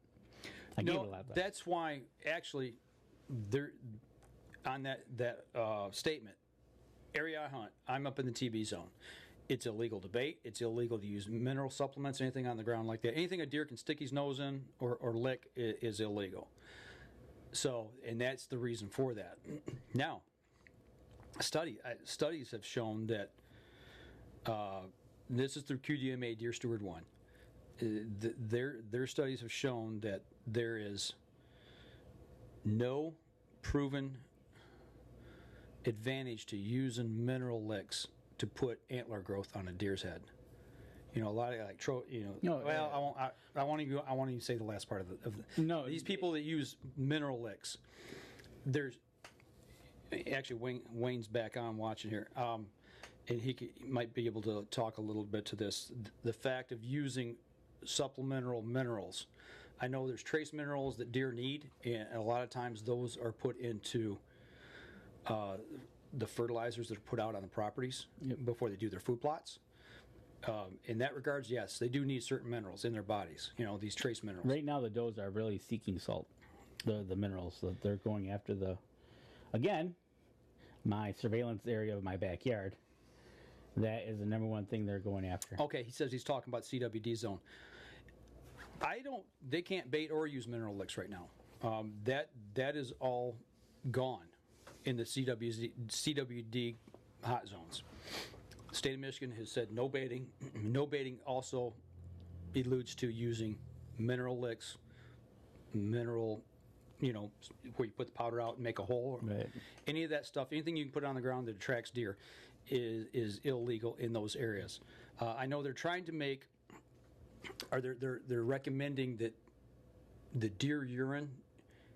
I gave a lot of thought. That's why, actually, there on that statement, area I hunt, I'm up in the TB zone. It's illegal to bait. It's illegal to use mineral supplements, anything on the ground like that. Anything a deer can stick his nose in or lick is illegal. So, and that's the reason for that. Now, studies have shown that this is through QDMA Deer Steward 1. Their studies have shown that there is no proven advantage to using mineral licks to put antler growth on a deer's head. You know, a lot of I won't even say the last part of these people that use mineral licks. There's actually Wayne's back on watching here, and he might be able to talk a little bit to this. The fact of using supplemental minerals. I know there's trace minerals that deer need, and a lot of times those are put into the fertilizers that are put out on the properties before they do their food plots. In that regards, yes, they do need certain minerals in their bodies. You know, these trace minerals. Right now, the does are really seeking salt, the minerals. They're going after again, my surveillance area of my backyard. That is the number one thing they're going after. Okay, he says he's talking about CWD zone. They can't bait or use mineral licks right now. That is all gone in the CWD hot zones. The state of Michigan has said no baiting. No baiting also alludes to using mineral licks, where you put the powder out and make a hole. Right. Any of that stuff, anything you can put on the ground that attracts deer is illegal in those areas. I know they're trying to they're recommending that the deer urine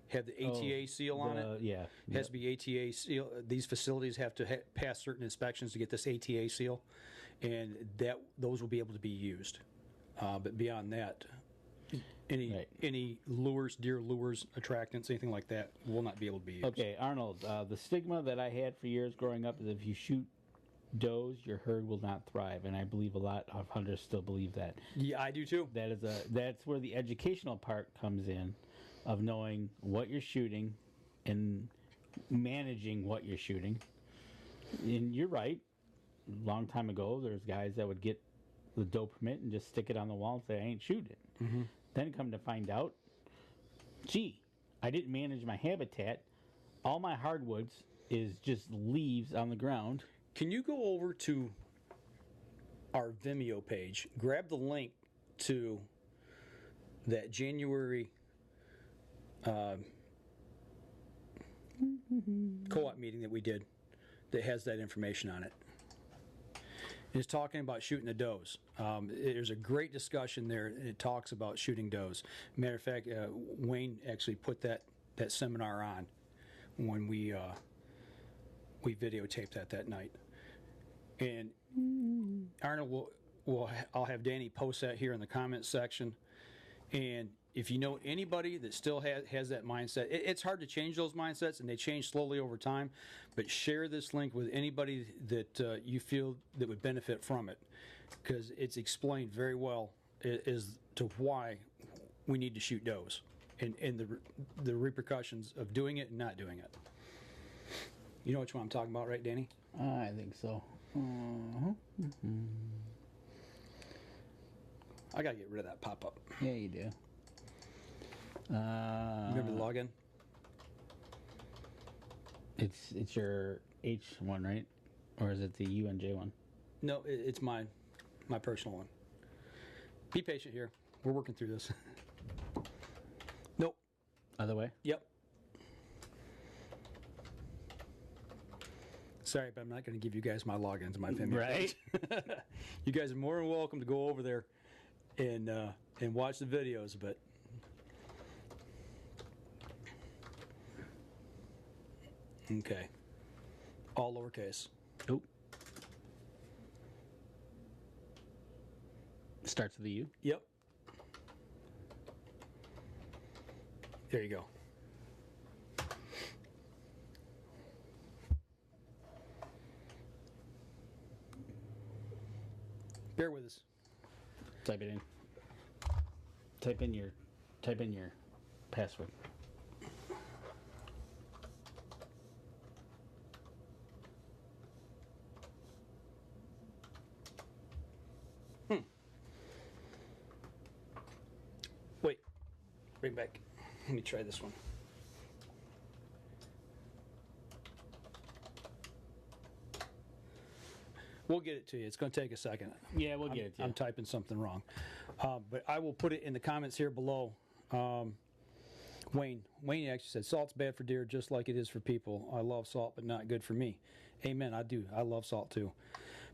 have the ATA seal on it. Yeah. It has to be ATA seal. These facilities have to pass certain inspections to get this ATA seal, and those will be able to be used. But beyond that, any lures, deer lures, attractants, anything like that will not be able to be used. Okay, Arnold, the stigma that I had for years growing up is if you shoot does, your herd will not thrive, and I believe a lot of hunters still believe that. Yeah, I do too. That's where the educational part comes in, of knowing what you're shooting and managing what you're shooting. And you're right. A long time ago, there's guys that would get the doe permit and just stick it on the wall and say, I ain't shooting it. Mm-hmm. Then come to find out, gee, I didn't manage my habitat. All my hardwoods is just leaves on the ground. Can you go over to our Vimeo page, grab the link to that January co-op meeting that we did that has that information on it? It's talking about shooting the does. There's a great discussion there. It talks about shooting does. Matter of fact, Wayne actually put that seminar on when we videotaped that night. And Arnold I'll have Danny post that here in the comments section. And if you know anybody that still has that mindset, it's hard to change those mindsets, and they change slowly over time. But share this link with anybody that you feel that would benefit from it, because it's explained very well as to why we need to shoot does and the repercussions of doing it and not doing it. You know which one I'm talking about, right, Danny? I think so. Mm-hmm. I gotta get rid of that pop-up. Yeah, you do. Remember the login? It's your H one, right? Or is it the UNJ one? No, it's mine. My personal one. Be patient here. We're working through this. Nope. Other way? Yep. Sorry, but I'm not going to give you guys my logins to my Vimeo. Right. You guys are more than welcome to go over there and watch the videos, but okay. All lowercase. Oh. Starts with a U? Yep. There you go. Bear with us. Type it in. Type in your password. Wait. Bring back. Let me try this one. We'll get it to you. It's going to take a second. Yeah, we'll get it to you. I'm typing something wrong. But I will put it in the comments here below. Wayne actually said, salt's bad for deer just like it is for people. I love salt, but not good for me. Amen. I do. I love salt too.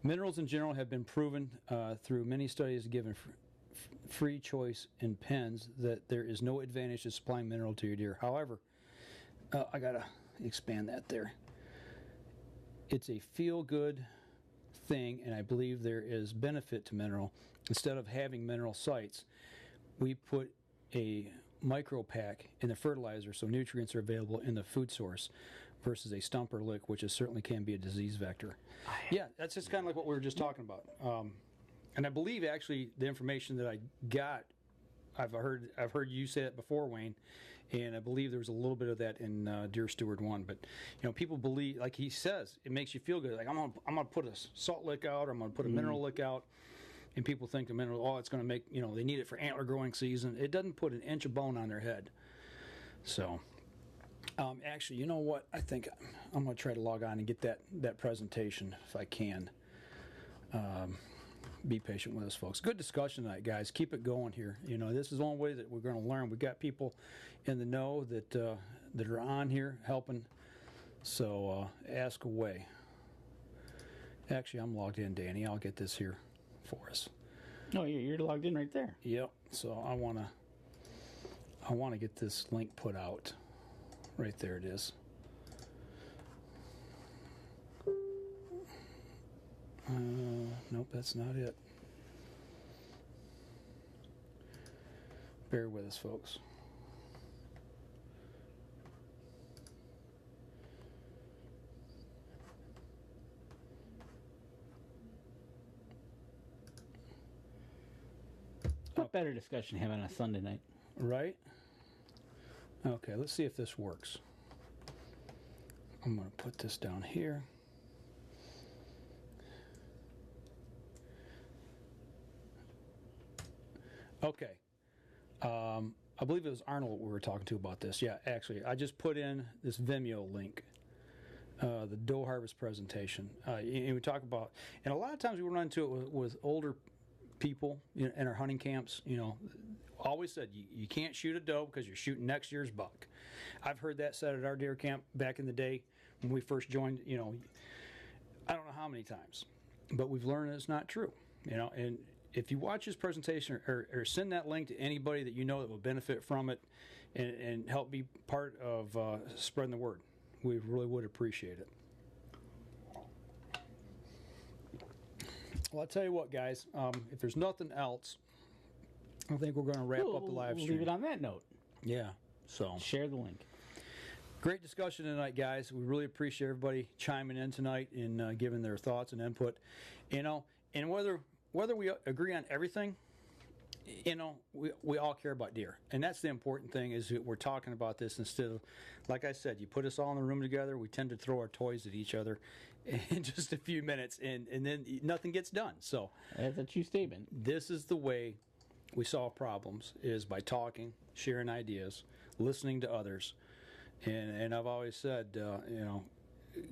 Minerals in general have been proven through many studies given free choice in pens that there is no advantage to supplying mineral to your deer. However, I got to expand that there. It's a feel-good thing, and I believe there is benefit to mineral. Instead of having mineral sites, we put a micro pack in the fertilizer so nutrients are available in the food source versus a stump or lick, which certainly can be a disease vector. Yeah, that's just kind of like what we were just talking about. And I believe actually the information that I got, I've heard you say it before, Wayne, and I believe there was a little bit of that in Deer Steward 1. But people believe, like he says, it makes you feel good. Like I'm gonna put a salt lick out, or I'm gonna put a mineral lick out, and people think the mineral, it's gonna make, they need it for antler growing season. It doesn't put an inch of bone on their head. So, actually, you know what? I think I'm gonna try to log on and get that presentation if I can. Be patient with us, folks. Good discussion tonight, guys. Keep it going here. This is the only way that we're going to learn. We've got people in the know that are on here helping. So ask away. Actually, I'm logged in, Danny. I'll get this here for us. No, you're logged in right there. Yep. So I wanna get this link put out. Right there it is. Nope, that's not it. Bear with us, folks. What better discussion to have on a Sunday night? Right? Okay, let's see if this works. I'm going to put this down here. Okay. I believe it was Arnold we were talking to about this. Yeah, actually, I just put in this Vimeo link, the doe harvest presentation. And we talk about, and a lot of times we run into it with older people in our hunting camps. Always said you can't shoot a doe because you're shooting next year's buck. I've heard that said at our deer camp back in the day when we first joined. I don't know how many times, but we've learned it's not true. And if you watch his presentation or send that link to anybody that you know that will benefit from it and help be part of spreading the word, we really would appreciate it. Well, I'll tell you what, guys, if there's nothing else, I think we're going to wrap up the live stream. Leave it on that note. Yeah, so. Share the link. Great discussion tonight, guys. We really appreciate everybody chiming in tonight and giving their thoughts and input. And whether we agree on everything, we all care about deer. And that's the important thing, is that we're talking about this instead of, like I said, you put us all in the room together, we tend to throw our toys at each other in just a few minutes, and then nothing gets done. So that's a true statement. This is the way we solve problems, is by talking, sharing ideas, listening to others. And I've always said,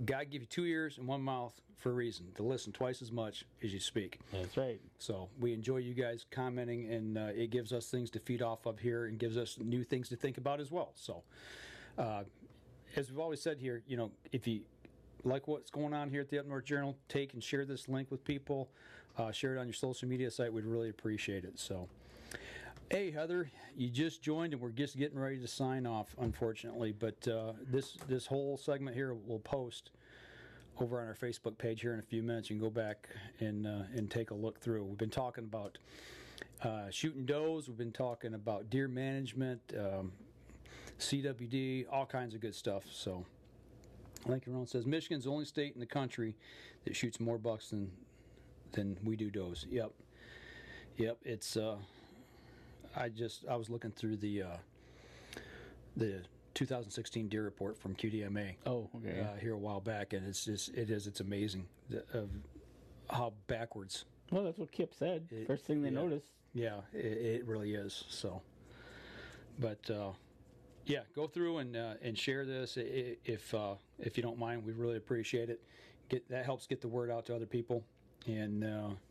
God give you 2 ears and 1 mouth for a reason, to listen twice as much as you speak. That's right. So we enjoy you guys commenting, and it gives us things to feed off of here and gives us new things to think about as well. So as we've always said here, if you like what's going on here at the Up North Journal, take and share this link with people. Share it on your social media site. We'd really appreciate it. So, hey, Heather, you just joined, and we're just getting ready to sign off, unfortunately. But this whole segment here will post over on our Facebook page here in a few minutes. You can go back and take a look through. We've been talking about shooting does. We've been talking about deer management, CWD, all kinds of good stuff. So, Lincoln Rowan says Michigan's the only state in the country that shoots more bucks than we do does. Yep. It's I was looking through the 2016 deer report from QDMA. Oh, okay. Here a while back, and it's amazing of how backwards. Well, that's what Kip said. First thing they noticed. Yeah, it really is. So, but yeah, go through and share this if you don't mind. We really appreciate it. That helps get the word out to other people. And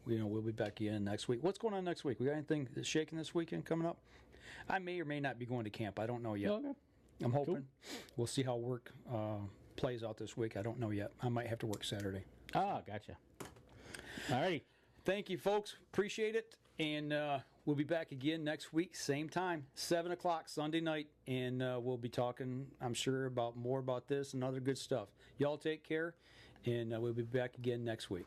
we'll be back again next week. What's going on next week? We got anything shaking this weekend coming up? I may or may not be going to camp. I don't know yet. Okay. I'm hoping. Cool. We'll see how work plays out this week. I don't know yet. I might have to work Saturday. Ah, gotcha. All righty. Thank you, folks. Appreciate it. And we'll be back again next week, same time, 7 o'clock Sunday night. And we'll be talking, I'm sure, more about this and other good stuff. Y'all take care, and we'll be back again next week.